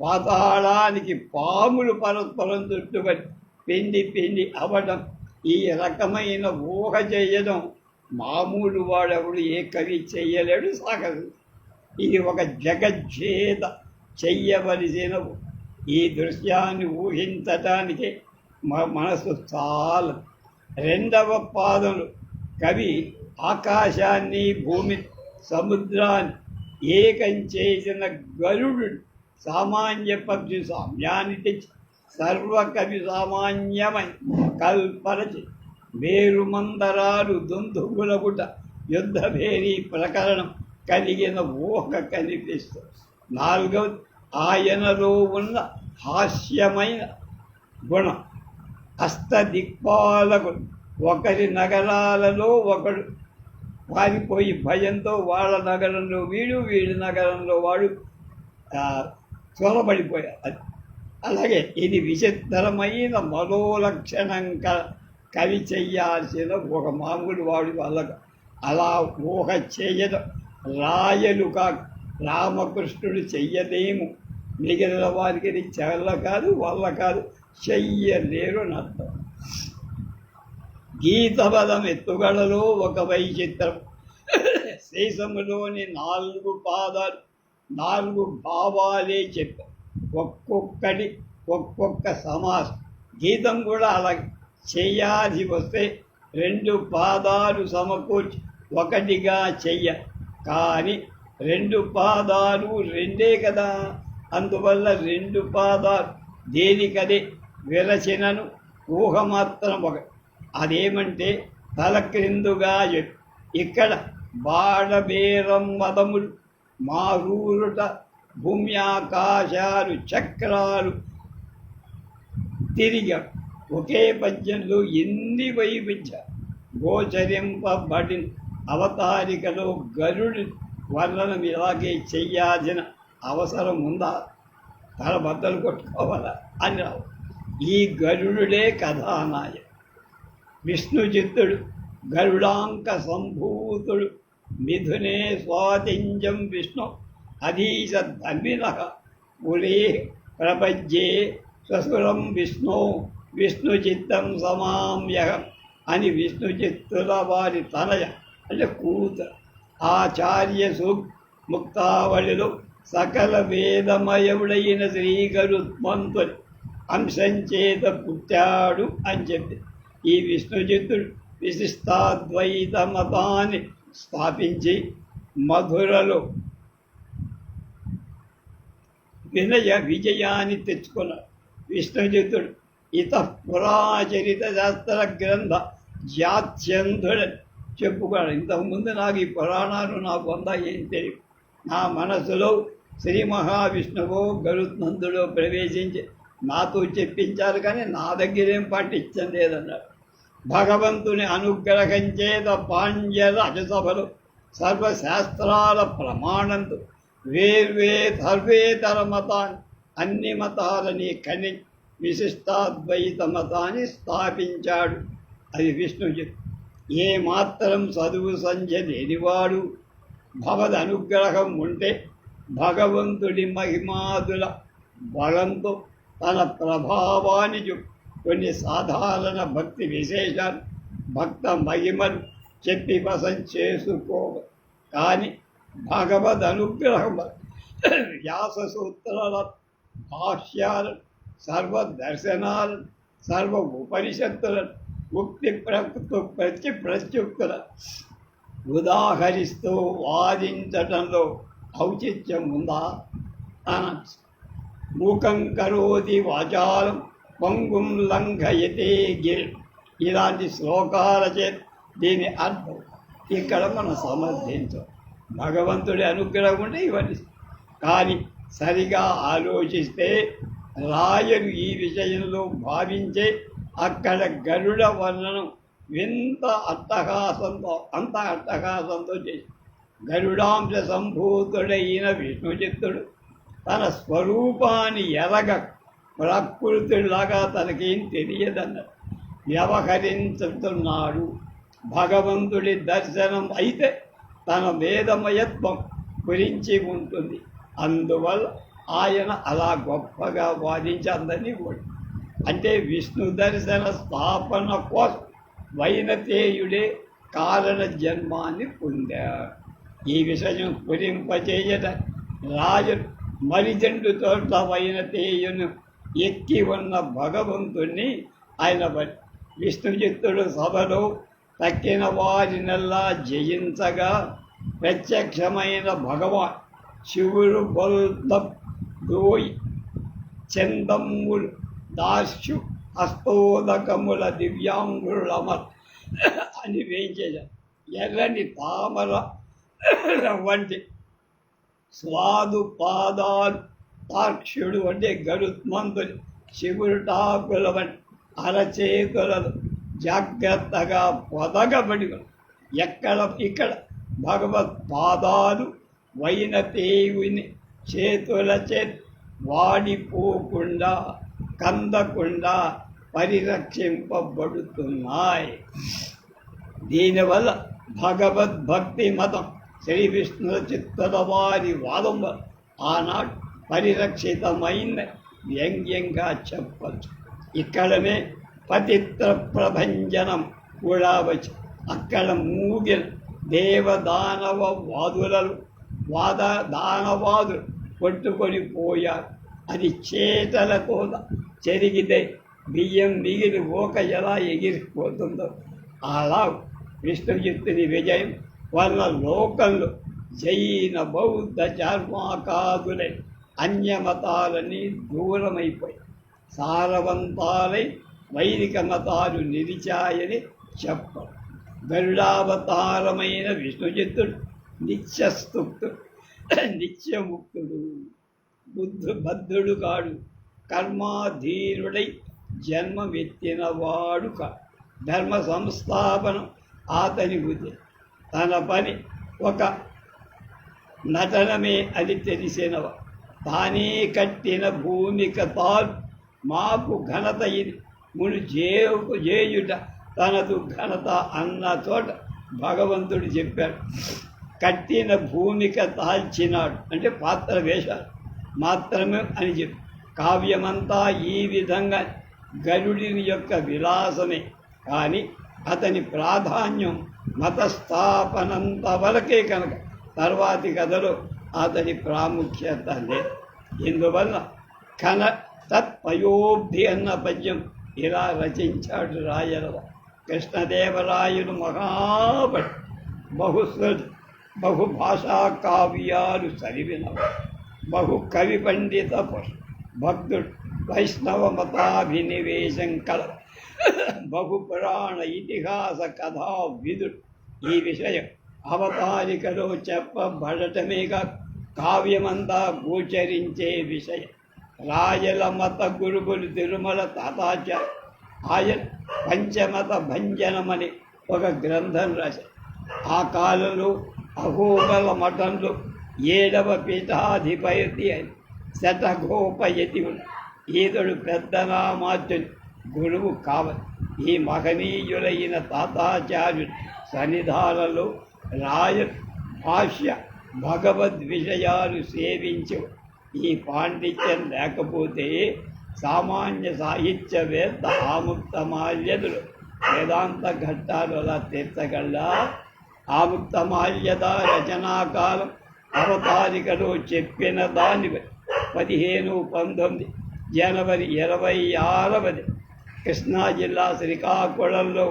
పాతాళానికి పాములు పరస్పరం చుట్టుబడి పిండి పిండి అవ్వడం, ఈ రకమైన ఊహ చేయడం మామూలు వాడెవడు ఏ కవి చెయ్యలేడు, సాగదు. ఇది ఒక జగజ్జేత చెయ్యవలసిన. ఈ దృశ్యాన్ని ఊహించటానికి మనసు చాలా. రెండవ పాదములు కవి ఆకాశాన్ని భూమి సముద్రాన్ని ఏకం చేసిన గరుడు సామాన్య పక్షి సామ్యాన్ని తెచ్చి సర్వకవి సామాన్యమై కల్పరచి వేరుమందరాలు దుందుగులగుట యుద్ధభేరీ ప్రకరణం కలిగిన ఊహ కనిపిస్తుంది. నాలుగవది ఆయనలో ఉన్న హాస్యమైన గుణం. హస్తదిక్పాలకుడు ఒకరి నగరాలలో ఒకడు పారిపోయి భయంతో వాళ్ళ నగరంలో వీడి నగరంలో వాడు చొరబడిపోయారు. అలాగే ఇది విచిత్రమైన మనోలక్షణం కవి చెయ్యాల్సిన ఒక మామూలు వాడి వాళ్ళకు అలా ఊహ చేయడం రాయలు కాదు, రామకృష్ణుడు చెయ్యలేము. మిగిలిన వారికి ఇది చెల్ల కాదు, వల్ల కాదు, చెయ్యలేరు నర్థం. గీతపదం ఎత్తుగడలో ఒక వైచిత్రం. శేషములోని 4 పాదాలు 4 భావాలే చెప్పారు. ఒక్కొక్కటి ఒక్కొక్క సమాసం. గీతం కూడా అలాగే. చెయ్యాల్సి వస్తే 2 పాదాలు సమకూర్చి ఒకటిగా చెయ్య. కానీ 2 పాదాలు రెండే కదా. అందువల్ల 2 పాదాలు దేనికదే విరచనను ఊహ మాత్రం ఒకటి. అదేమంటే తల క్రిందుగా ఇక్కడ బాడబేరం మదములు మారూరుట భూమ్యాకాశాలు చక్రాలు తిరిగా ఒకే పద్యంలో ఎన్ని వైవిధ్య గోచరింపబడిన అవతారికలో గరుడి వర్ణనం ఇలాగే చెయ్యాల్సిన అవసరం ఉందా? తల బద్దలు కొట్టుకోవాలా అని రావు. ఈ గరుడుడే కథానాయకుడు. విష్ణుచిత్తుడు గరుడాంక సంభూతుడు. మిథునే స్వాతింజం విష్ణు అధీశ ధన్విన పురే ప్రపజ్యే స్వసురం విష్ణు విష్ణు చిత్తం సమామ్యహం అని విష్ణు చిత్తుల వారి తనయ అంటే కూతురు ఆచార్య ముక్తావళిలో సకల వేదమయముడైన శ్రీ గరుత్మంతుని అంశంచేత పుట్టాడు అని చెప్పి ఈ విష్ణుచిత్తుడు విశిష్టాద్వైత మతాన్ని స్థాపించి మధురలో విజయాన్ని తెచ్చుకున్నాడు. విష్ణుచిత్తుడు పురాచరిత శాస్త్ర గ్రంథ జాత్యంధుడని చెప్పుకున్నాడు. ఇంతకుముందు నాకు ఈ పురాణాలు నాకు అంతా ఏం తెలియదు. నా మనసులో శ్రీ మహావిష్ణువు గరుత్నందులో ప్రవేశించి నాతో చెప్పించారు, కానీ నా దగ్గరేం పట్టించం లేదన్నాడు. భగవంతుని అనుగ్రహం చేత పాండ్య రాజసభలో సర్వశాస్త్రాల ప్రమాణంతో సర్వేతర మతాన్ని అన్ని మతాలని కని విశిష్టాద్వైత మతాన్ని స్థాపించాడు. అది విష్ణుచిత్తు. ఏ మాత్రం చదువు సంధ్య లేనివాడు భగవద్ అనుగ్రహం ఉంటే భగవంతుడి మహిమాదుల బలంతో తన ప్రభావాన్ని కొన్ని సాధారణ భక్తి విశేషాలు భక్త మహిమలు చెప్పి వశం చేసుకోవాలి. కానీ భగవద్ అనుగ్రహం వ్యాస సూత్రాల భాష్యాలు సర్వదర్శనాలు సర్వ ఉపనిషత్తులను ముక్తి ప్రత్యుక్తుల ఉదాహరిస్తూ వాదించటంలో ఔచిత్యం ఉందా అనొచ్చు. మూకం కరోతి వాచాలం పంగుం లంఘయతే గిరి ఇలాంటి శ్లోకాల చేత దీని అర్థం ఇక్కడ మనం సమర్థించాం. భగవంతుడి అనుగ్రహం ఉంటే ఇవన్నీ. కానీ సరిగా ఆలోచిస్తే రాయలు ఈ విషయంలో భావించే అక్కడ గరుడ వర్ణనం అంత అట్టహాసంతో చేసి గరుడాంశ సంభూతుడైన విష్ణుచిత్తుడు తన స్వరూపాన్ని ఎరగ ప్రకృతిలాగా తనకేం తెలియదన్నాడు. వ్యవహరించుతున్నాడు. భగవంతుడి దర్శనం అయితే తన వేదమయత్వం గురించి ఉంటుంది. అందువల్ల ఆయన అలా గొప్పగా వాదించి అందరినీ అంటే విష్ణు దర్శన స్థాపన కోసం వైనతేయుడే కారణ జన్మాన్ని పొందాడు. ఈ విషయం స్ఫురింపచేయట రాజు మరిజండు తోట వైనతేయును ఎక్కి ఉన్న భగవంతుణ్ణి ఆయన విష్ణుచిత్తుడు సభలో తక్కిన వారినల్లా జయించగా ప్రత్యక్షమైన భగవాన్ శివుడు బొల్దోయి చందమ్ములు దాస్యు హస్తోదకముల దివ్యాంగులమర్ అని వేయించేశారు. ఎర్రని తామర వంటి స్వాదు పాదాలు తార్క్ష్యుడు అంటే గరుత్మంతుని శివుడు టాకుల వంటి అరచేతులను జాగ్రత్తగా పొదగబడి ఇక్కడ భగవత్ పాదాలు వైనతేయుని చేతుల వాడిపోకుండా కందకుండా పరిరక్షింపబడుతున్నాయి. దీనివల్ల భగవద్భక్తి మతం శ్రీ విష్ణు చిత్తల వారి వాదం ఆనాడు పరిరక్షితమైన వ్యంగ్యంగా చెప్పచ్చు. ఇక్కడనే పతిత్ర ప్రభంజనం కూడా వచ్చి అక్కడ మూగిన దేవదానవ దానవాదులు కొట్టుకొని పోయారు. అది చేతలతో చెరిగితే బియ్యం మిగిలి ఓక ఎలా ఎగిరిపోతుందో అలా విష్ణుచిత్తుని విజయం వల్ల లోకంలో జైన బౌద్ధ చార్మాకాదులై అన్యమతాలని దూరమైపోయి సారవంతాలై వైదిక మతాలు నిలిచాయని చెప్పరు. గరుడావతారమైన విష్ణుచిత్తుడు నిత్యస్తుక్తుడు, నిత్యముక్తుడు, బద్ధుడు కాడు, కర్మాధీనుడై జన్మమెత్తినవాడు కాడు. ధర్మ సంస్థాపనం అతని బుద్ధి. తన పని ఒక నటనమే అది తెలిసినవ. తానే కట్టిన భూమిక తాను మాకు ఘనత ఇది మును చేయుట తనదు ఘనత అన్న చోట భగవంతుడు చెప్పాడు. కట్టిన భూమిక తాల్చినాడు అంటే పాత్ర వేషాలు మాత్రమే అని చెప్పి కావ్యమంతా ఈ విధంగా గరుడిని యొక్క విలాసమే కానీ అతని ప్రాధాన్యం మతస్థాపనంత వరకే కనుక తర్వాతి కథలో అతని ప్రాముఖ్యత లేదు. ఇందువల్ల కన తత్పయోబ్ధి అన్న పద్యం ఇలా రచించాడు రాయల కృష్ణదేవరాయలు మహాపడి బహుభాషా కావ్యాలు చదివినవాడు, కవి పండిత భక్తుడు, వైష్ణవ మతాభినివేశం కల బహుపురాణ ఇతిహాస కథా విదుడు. ఈ విషయం అవతారికలో చెప్పబడటమేగా కావ్యమంతా గోచరించే విషయం. రాయల మత గురువులు తిరుమల తాతాచార్య ఆయన పంచమత భంజనమని ఒక గ్రంథం రాశారు. ఆ కాలంలో అహోబల మఠంలో 7వ పీఠాధిపతి అని శతఘోపయతివుడు. ఈతడు పెద్దనామాత్యుని గురువు కావాలి. ఈ మహనీయులైన తాతాచార్యుడు సన్నిధానంలో రాయ భాష్య భగవద్ విషయాలు సేవించు. ఈ పాండిత్యం లేకపోతే సామాన్య సాహిత్యవేత్త ఆముక్తమాల్యదులు వేదాంత ఘట్టాలు అలా తీర్చగలరా? ఆముక్తమాల్యద రచనాకాలం అవతారికలో చెప్పిన దాని 15-19 జనవరి 26 కృష్ణా జిల్లా శ్రీకాకుళంలో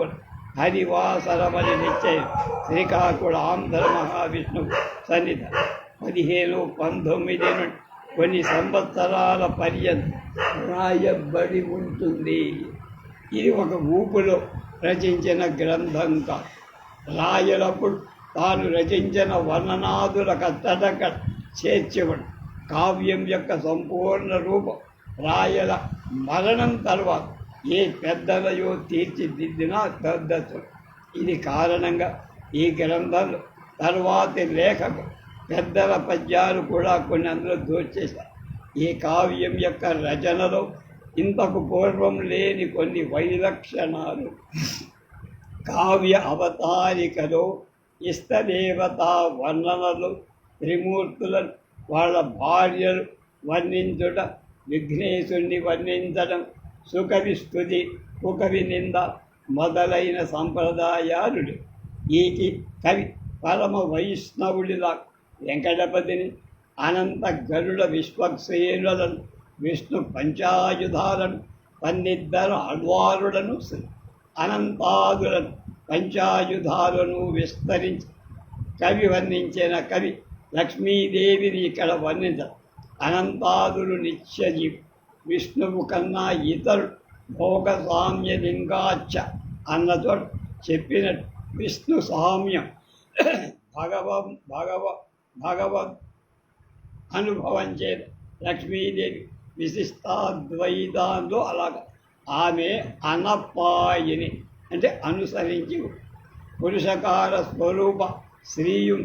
హరివాసరమని నిశ్చయం శ్రీకాకుళం ఆంధ్ర మహావిష్ణువు సన్నిధ 15-19 నుండి కొన్ని సంవత్సరాల పర్యంతం రాయబడి ఉంటుంది. ఇది ఒక ఊపులో రచించిన గ్రంథం కాదు. రాయలప్పుడు తాను రచించిన వర్ణనాదుల కట్టడక చేర్చివడు. కావ్యం యొక్క సంపూర్ణ రూపం రాయల మరణం తర్వాత ఏ పెద్దలయో తీర్చిదిద్దిన దద్దతులు. ఇది కారణంగా ఈ గ్రంథంలో తర్వాతి లేఖకు పెద్దల పద్యాలు కూడా కొన్ని అందులో దోచేశారు. ఈ కావ్యం యొక్క రచనలో ఇంతకు పూర్వం లేని కొన్ని వైలక్షణాలు. కావ్య అవతారికలో ఇష్టదేవతా వర్ణనలు, త్రిమూర్తులను వాళ్ళ భార్యలు వర్ణించడం, విఘ్నేశుణ్ణి వర్ణించడం, సుకవి స్తుతి, కుకవి నింద మొదలైన సంప్రదాయాలు. ఈకి కవి పరమ వైష్ణవుడిలా వెంకటపతిని, అనంత గరుడ విశ్వక్సేనులను, విష్ణు పంచాయుధాలను, 12 ఆళ్వారులను, అనంతాదులను, పంచాయుధాలను విస్తరించి కవి వర్ణించిన కవి లక్ష్మీదేవిని ఇక్కడ వర్ణించరు. అనంతాదులు నిత్యజీవి, విష్ణువు కన్నా ఇతరుడు భోగ సామ్య లింగాచ అన్నతో చెప్పినట్టు విష్ణు సామ్యం భగవద్ అనుభవం చేత లక్ష్మీదేవి విశిష్టాద్వైతాంలో అలాగ ఆమె అనపాయిని అంటే అనుసరించి పురుషకార స్వరూప శ్రీయం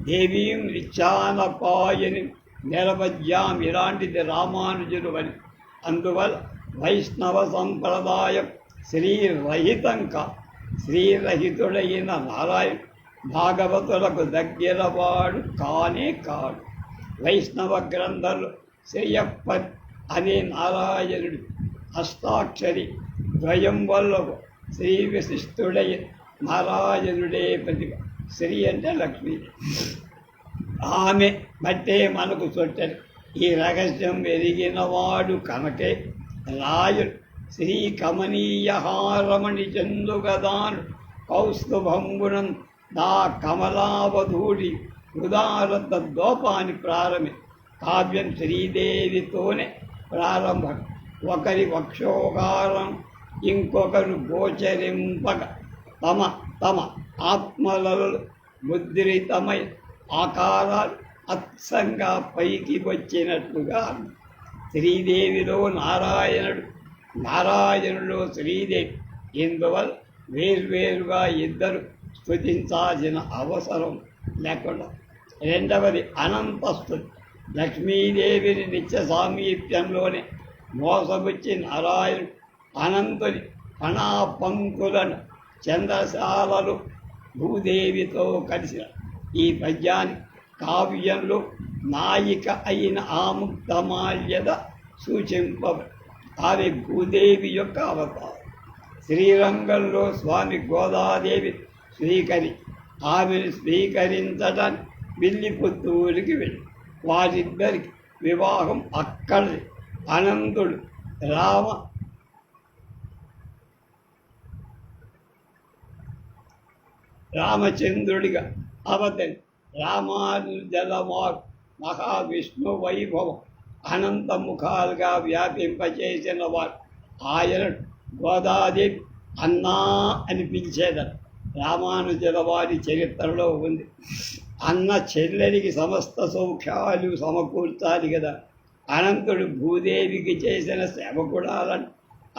దేవీం నిత్యానపాయని నిరవజ్యాం ఇలాంటిది రామానుజులు అని. అందువల్ల వైష్ణవ సంప్రదాయం శ్రీరహితం శ్రీరహితుడైన నారాయణ భాగవతులకు దగ్గరవాడు కానే కాడు. వైష్ణవ గ్రంథాలు శ్రీయప్పన్ అనే నారాయణుడు అష్టాక్షరి ద్వయం వల్ల శ్రీ విశిష్టుడై నారాయణుడే ప్రతిభ. శ్రీ అంటే లక్ష్మీ, ఆమె బట్టే మనకు చుట్టరు. ఈ రహస్యం ఎరిగినవాడు కనుకే రాయుడు శ్రీ కమనీయహారమణి చందుగదాను కౌస్తుభంగునం దా కమలావధూడి ఉదారత దోపాన్ని ప్రారంభి. కావ్యం శ్రీదేవితోనే ప్రారంభం. ఒకరి వక్షోగారం ఇంకొకరు గోచరింపక తమ తమ ఆత్మలలో ముద్రితమై ఆకారాలు అత్సంగా పైకి వచ్చినట్లుగా శ్రీదేవిలో నారాయణుడు, నారాయణులో శ్రీదేవి. ఇందువల్ల వేర్వేరుగా ఇద్దరు స్తుతించాల్సిన అవసరం లేకుండా. రెండవది అనంత స్తుతి. లక్ష్మీదేవిని నిత్య సామీప్యంలోనే మోసపుచ్చి నారాయణుడు అనంతుని ఫణాపంకులను చంద్రశాలలు భూదేవితో కలిసిన ఈ పద్యాన్ని కావ్యంలో నాయిక అయిన ఆముక్తమాల్యద సూచింపబడి ఆమె భూదేవి యొక్క అవతారం. శ్రీరంగంలో స్వామి గోదాదేవి ఆమెను స్వీకరించడానికి విల్లిపుత్తూరికి వెళ్ళి వారిద్దరికి వివాహం అక్కడి అనంతుడు రామచంద్రుడిగా అవతరి రామానుజలవారు మహావిష్ణు వైభవం అనంత ముఖాలుగా వ్యాపింపచేసిన వారు ఆయన గోదాదేవి అన్నా అని పిలిచేదరు. రామానుజల వారి చరిత్రలో ఉంది. అన్న చెల్లెలికి సమస్త సౌఖ్యాలు సమకూర్చాలి కదా. అనంతుడు భూదేవికి చేసిన సేవ కూడా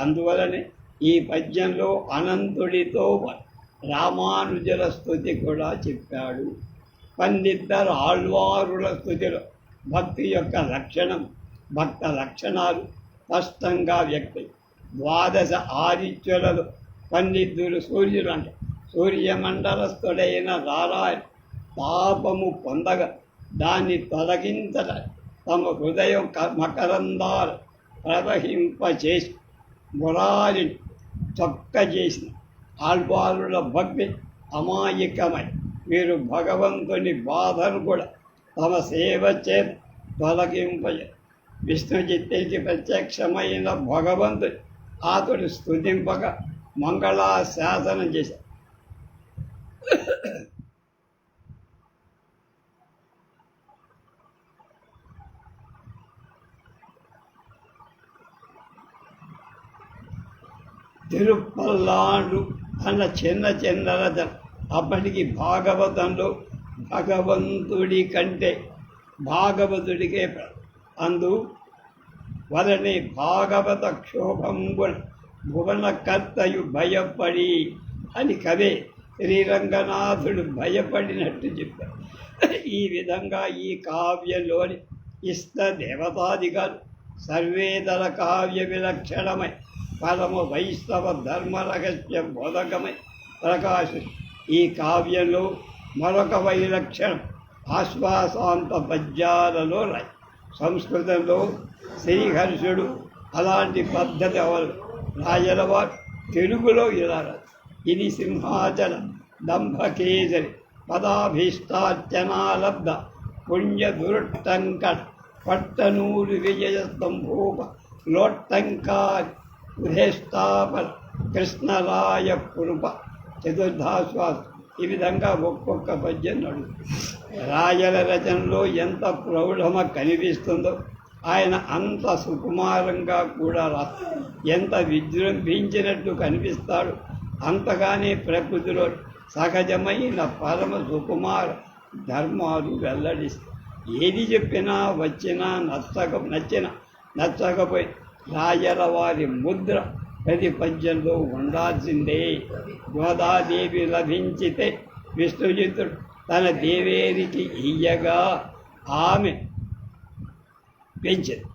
అందువలనే ఈ పద్యంలో అనంతుడితో రామానుజుల స్తుతి కూడా చెప్పాడు. పండిద్దరు ఆళ్వారుల స్తుతిలో భక్తి యొక్క భక్త లక్షణాలు స్పష్టంగా వ్యక్తం. ద్వాదశ ఆదిత్యులలో పండితులు సూర్యుడు అంట. సూర్యమండలస్థుడైన నారాయణ తాపము పొందగా దాన్ని తొలగించట తమ హృదయం మకరందాలు ప్రవహింపచేసి మురారిని చొక్కజేసిన ఆళ్వారుల భక్తి అమాయకమై మీరు భగవంతుని బాధను కూడా తమ సేవ చేత తొలగింపజే విష్ణుచిత్తునికి ప్రత్యక్షమైన భగవంతుని అతడు స్తుతింపగా మంగళాశాసనం చేశారు. తిరుపల్లాండు అన్న చిన్న రచన అప్పటికి భాగవతంలో భగవంతుడి కంటే భాగవతుడికే అందు వలనే భాగవత క్షోభంబున భువనకర్తయు భయపడి అని కవే శ్రీరంగనాథుడు భయపడినట్టు చెప్పారు. ఈ విధంగా ఈ కావ్యంలోని ఇష్ట దేవతాదిగాలు సర్వేతర కావ్య విలక్షణమై పరమ వైష్ణవ ధర్మ రహస్య బోధకమై ప్రకాశం. ఈ కావ్యంలో మరొక వైలక్షణం ఆశ్వాసాంత పద్యాలలో రాయి. సంస్కృతంలో శ్రీహర్షుడు అలాంటి పద్ధతి అవరు రాయలవారు తెలుగులో ఇలా రాదు. ఇది సింహాచల దంభకేసరి పదాభీష్టార్చనాలబ్ధ పుణ్య దురుట్టంకట పట్టనూరు విజయ స్తంభోప లోట్టంకారి ఉదేష్టాపన కృష్ణరాయ కృప చతుర్థాశ్వాసం. ఈ విధంగా ఒక్కొక్క పద్యం నడు. రాయల రచనలో ఎంత ప్రౌఢమ కనిపిస్తుందో ఆయన అంత సుకుమారంగా కూడా రాస్తాడు. ఎంత విజృంభించినట్టు కనిపిస్తాడు అంతగానే ప్రకృతిలో సహజమైన పరమ సుకుమార ధర్మాలు వెల్లడిస్తాడు. ఏది చెప్పినా వచ్చినా నచ్చకపోయి రాయల వారి ముద్ర ప్రతి పద్యంలో ఉండాల్సిందే. గోదాదేవి లభించితే విష్ణుజిత్తుడు తన దేవేరికి ఇయ్యగా ఆమె పెంచింది.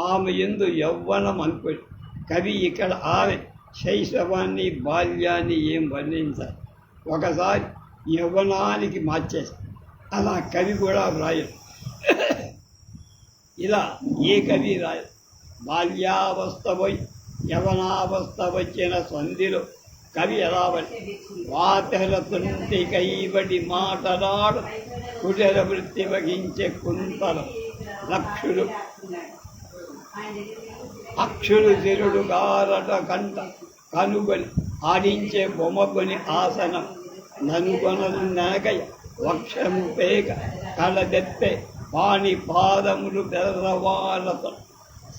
ఆమె యందు యవ్వనం అనుకోండి. కవి ఇక్కడ ఆమె శైశవాన్ని బాల్యాన్ని ఏం వర్ణించాలి, ఒకసారి యవ్వనానికి మార్చేస్తారు. అలా కవి కూడా వ్రాయరు. ఇలా ఏ కవి రాయరు. బాల్యావస్థ పోయి యవనావస్థ వచ్చిన సంధిలో కవి ఎలా వాతెరతుంటి కైబడి మాటలాడు కుటెర వృత్తి వహించే కుంతలు అక్షులు తిరుడు గారట కంట కనుగొని ఆడించే బొమ్మగొని ఆసనం ననుగొనలు ననకయ వక్షము పేక కళదెత్తే వాణి పాదములు బెర్రవాలతో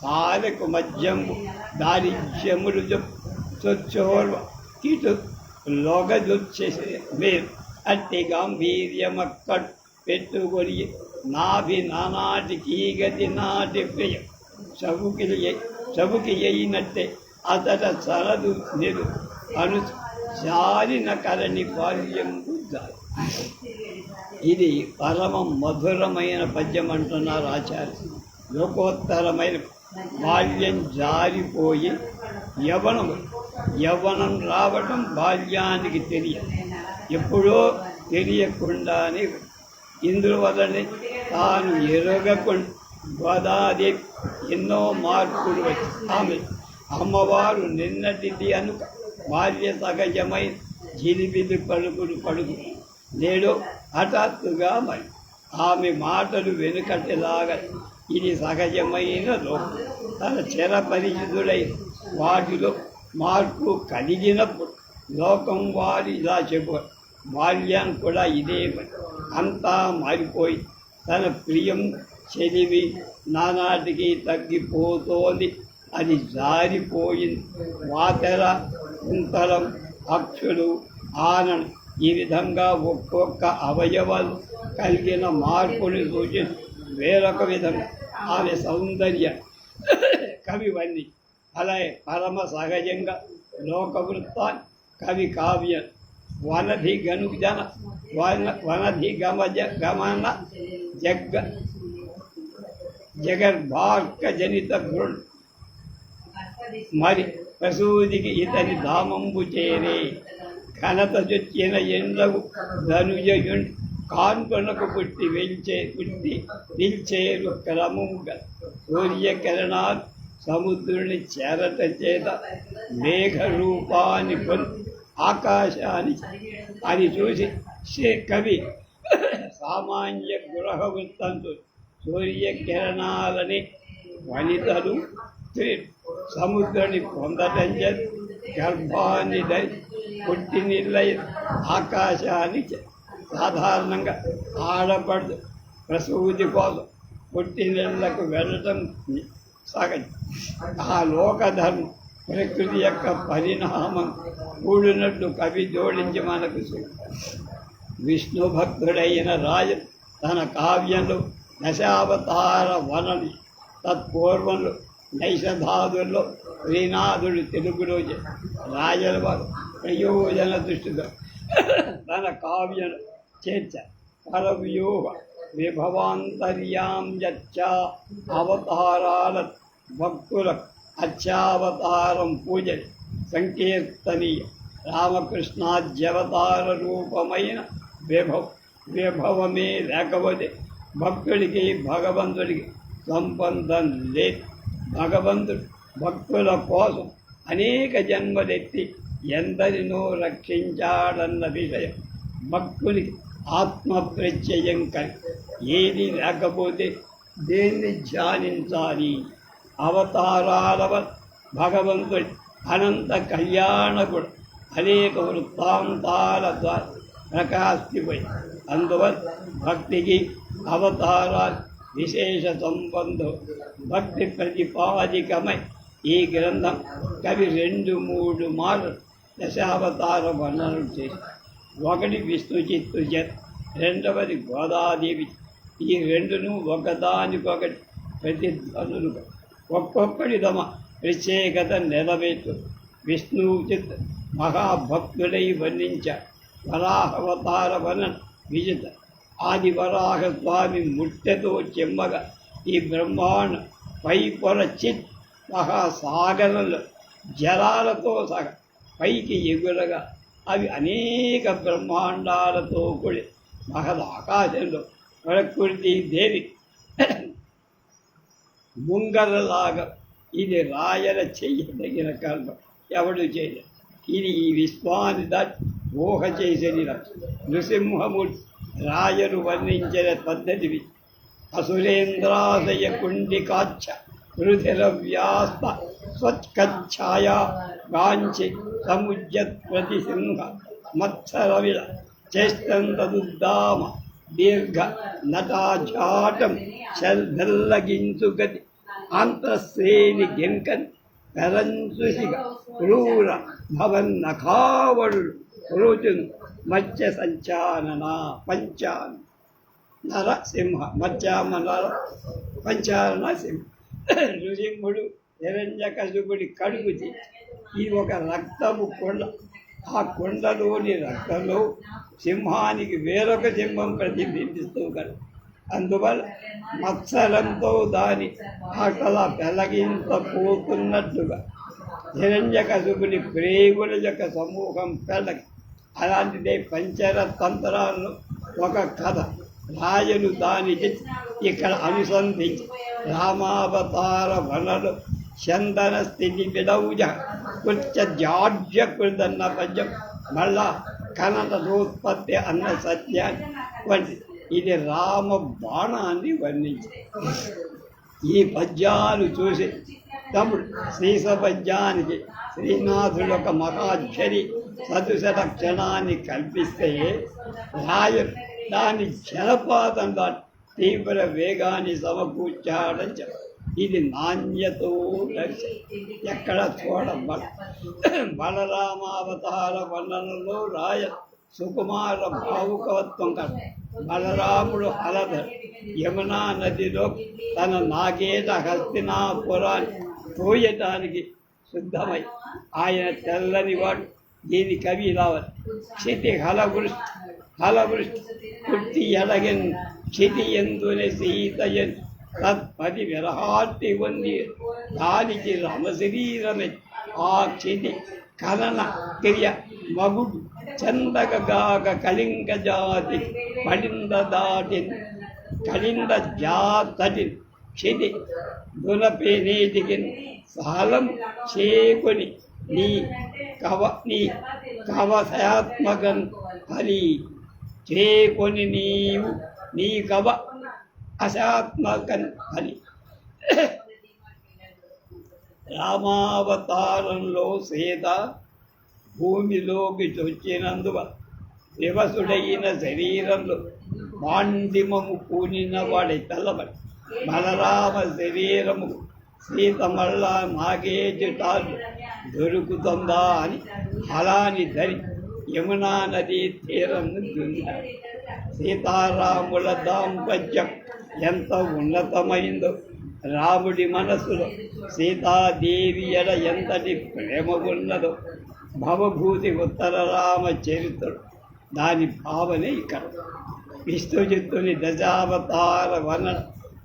సాలకు మధ్యము దారిద్ర్యములు చొచ్చోర్వ కిటు లొగదొచ్చేసే మీరు అట్టి గాంభీర్యమక్కడు పెట్టుకొని నాభి నానాటి కీగతి నాటి ప్రియం చబుకి అయినట్టే అతడ సరదు నిరు అను జారిన కరణి బాల్యం జారి. ఇది పరమ మధురమైన పద్యం అంటున్నారు ఆచార్య. లోకోత్తరమైన బాల్యం జారిపోయి యవ్వనం రావటం బాల్యానికి తెలియదు. ఎప్పుడో తెలియకుండానే ఇందువలనే తాను ఎరగకుండా గోదాదేవి ఎన్నో మార్పులు వచ్చి ఆమె అమ్మవారు నిన్నటిది అనుక బాల్య సహజమైన జిలిబిలి పలుకులు పలుకు నేడు హఠాత్తుగా మరి ఆమె మాటలు వెనుకటిలాగా ఇది సహజమైన లోపం తన చిరపరిచితుడై వాటిలో మార్పు కలిగినప్పుడు లోకం వారు ఇలా చెప్పారు. బాల్యాన్ని కూడా ఇదే పని అంతా మారిపోయి తన ప్రియం చెలివి నానాటికి తగ్గిపోతోంది. అది జారిపోయింది. వాతెర కుంతలం అక్షులు ఆనందం ఈ విధంగా ఒక్కొక్క అవయవాలు కలిగిన మార్పుని సూచించి వేరొక విధంగా ఆమె సౌందర్య కవి వన్ని అలాగే పరమ సహజంగా లోకవృత్తాన్ని కవి కావ్యం వనధి గనుజన వనధి గమన జగర్భార్క జనిత గృణ్ మరి ప్రసూదికి ఇతని ధామంబు చేరే ఘనత చొచ్చిన ఎండవు ధనుజయుండి కాన్పనకు పుట్టి నిల్చేరు క్రమముగా సూర్యకిరణాలు సముద్రుని చేరట చేత మేఘ రూపాన్ని పొంది ఆకాశాన్ని అని చూసి కవి సామాన్య గృహ వృత్తంతో సూర్యకిరణాలని వనితలు సముద్రాన్ని పొందటం చేత గర్భాన్ని ధరి పుట్టి నిలయ ఆకాశాన్ని సాధారణంగా ఆడపడదు ప్రసూతి కోసం పుట్టినళ్లకు వెళ్ళటం సహజం. ఆ లోకధర్మం ప్రకృతి యొక్క పరిణామం కూడినట్లు కవి జోడించి మనకు విష్ణు భక్తుడైన రాజు తన కావ్యంలో దశావతార వనని తత్పూర్వంలో నైషధాదుల్లో శ్రీనాథుడు తెలుగులో రాజల వారు ప్రయోజన దృష్టితో తన కావ్యం చేర్చ పరవ్యూహ విభవాంతర్యాం యచ్చ అవతారాల భక్తుల అచ్చావతారం పూజని సంకీర్తనీయ రామకృష్ణాద్యవతార రూపమైన విభవమే లేకపోతే భక్తుడికి భగవంతుడికి సంబంధం లేదు. భగవంతుడు భక్తుల కోసం అనేక జన్మలెత్తి ఎందరినో రక్షించాడన్న విషయం భక్తునికి ఆత్మ ప్రత్యయం కలిగి ఏది లేకపోతే దేన్ని ధ్యానించాలి. అవతారాలవ భగవంతుడి అనంత కళ్యాణకుడు అనేక వృత్తాంతాల ద్వారా ప్రకాశిపోయి అందువల్ల భక్తికి అవతారాలు విశేష సంబంధం. భక్తి ప్రతిపాదికమై ఈ గ్రంథం కవి 2-3 మార్లు దశావతార వర్ణనలు చేసి ఒకటి విష్ణు చిత్తు జత్ రెండవది గోదాదేవి. ఈ రెండును ఒకదానికొకటి ప్రతిధ్వనులు ఒక్కొక్కటి తమ ప్రత్యేకత నెరవేర్చు. విష్ణువు చిత్ మహాభక్తుడై వర్ణించాడు. వరాహవతార వర్ణన విజిత ఆది వరాహ స్వామి ముట్టెతో చెమ్మగా ఈ బ్రహ్మాండ పై పొర చిత్ మహాసాగరంలో జలాలతో సహా పైకి ఎగురగా అవి అనేక బ్రహ్మాండాలతో కూడి మహద్ ఆకాశంలో ప్రకృతి దేవి ముంగరలాగా ఇది రాయల చెయ్యదగిన కల్ప ఎవడు చేయలేదు. ఇది ఈ విశ్వాన్ని దాటి ఊహ చేసేది నృసింహమూర్తి రాయలు వర్ణించిన పద్ధతివి అసురేంద్రాశయ కుండికాచ్చ రుధిర వ్యాస్త స్వచ్ఛాయా గాంచి సముజ్జత్ ప్రతిసింహ మత్సరవిల చేష్టంతదుద్దామ దీర్ఘ నటాజాటం శల్దల్లగించుగతి అంతఃశ్రేణి గింకన్ పెరంచుసిగ క్రూర భవన్నఖావడు రుచును మత్స్య సంచానన పంచాన నరసింహ మత్స్యామ నర పంచాన సింహ నృసింహుడు హిరణ్యకశిపుడి కడుపు ఇది ఒక రక్తము కొండ. ఆ కొండలోని రక్తంలో సింహానికి వేరొక సింహం ప్రతిబింబిస్తూ కలదు. అందువల్ల మత్సరంతో దాని ఆకల పెళ్ళగించపోతున్నట్లుగా హిరణ్యకశిపుని ప్రేగుల యొక్క సమూహం పెళ్ళగి అలాంటిదే పంచర తంత్రాల్లో ఒక కథ రాయలు దానికి ఇక్కడ అనుసంధించి రామావతార వనలు చందన స్థితి విడౌజ కృత్య జాడ్య కృదన్న పద్యం మళ్ళా కననోత్పత్తి అన్న సత్యాన్ని వంటి ఇది రామ బాణాన్ని వర్ణించి ఈ పద్యాలు చూసి తమ్ముడు శ్రీస పద్యానికి శ్రీనాథుడు ఒక మహాక్షరి సదుశత క్షణాన్ని కల్పిస్తే రాయరు దాని జలపాతంగా తీవ్ర వేగాన్ని సమకూర్చాడని చెప్పారు. ఇది నాణ్యతో కలిసి ఎక్కడ బలరామావతార వర్ణనలో రాయ సుకుమార భావుకవత్వం కల బలరాముడు హలధర్ యమునా నదిలో తన నాగేట హస్తినాపురాన్ని తోయటానికి సిద్ధమై ఆయన తెల్లనివాడు. దీని కవి రావాలి క్షితి హలవృష్టి పుట్టి ఎడగన్ క్షితి ఎందునే సీతయన్ తత్పది విరహాటి వంది దానికి రమశరీరమే ఆ క్షితి కలన క్రియ మగుడు చందగగాక కళింగ జాతి కళింద జాతటి క్షితి దునపేనేటికి సాలం చేకొని నీ కవశాత్మకం హరి చేకొని నీ కవ అశాత్మకం హరి. రామావతారంలో సీత భూమిలోకి చొచ్చినందువ దివసుడైన శరీరంలో పాండిమము పూనిన వాడి తెల్లబడి బలరామ శరీరము సీత మళ్ళా నాగేజుటాలు దొరుకుతుందా అని హలాని ధరి యమునా నదీ తీరంను దున్నాడు. సీతారాముల దాంపత్యం ఎంత ఉన్నతమైందో, రాముడి మనసులో సీతాదేవి ఎడ ఎంతటి ప్రేమ ఉన్నదో భవభూతి ఉత్తర రామ చరిత్రుడు దాని భావనే ఇక్కడ. విష్ణుజిత్తుని దశావతార వర్ణన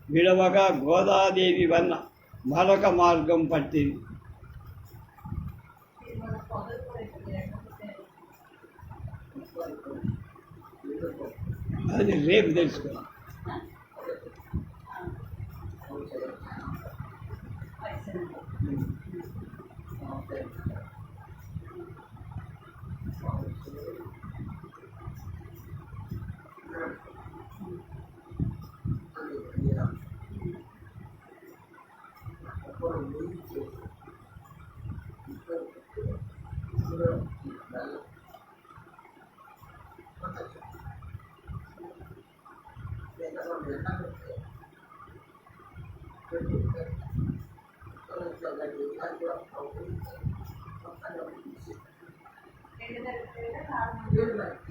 విడవగా గోదాదేవి వన్న మరొక మార్గం పట్టింది. అది రేపు తెలుసుకోవాలి. Good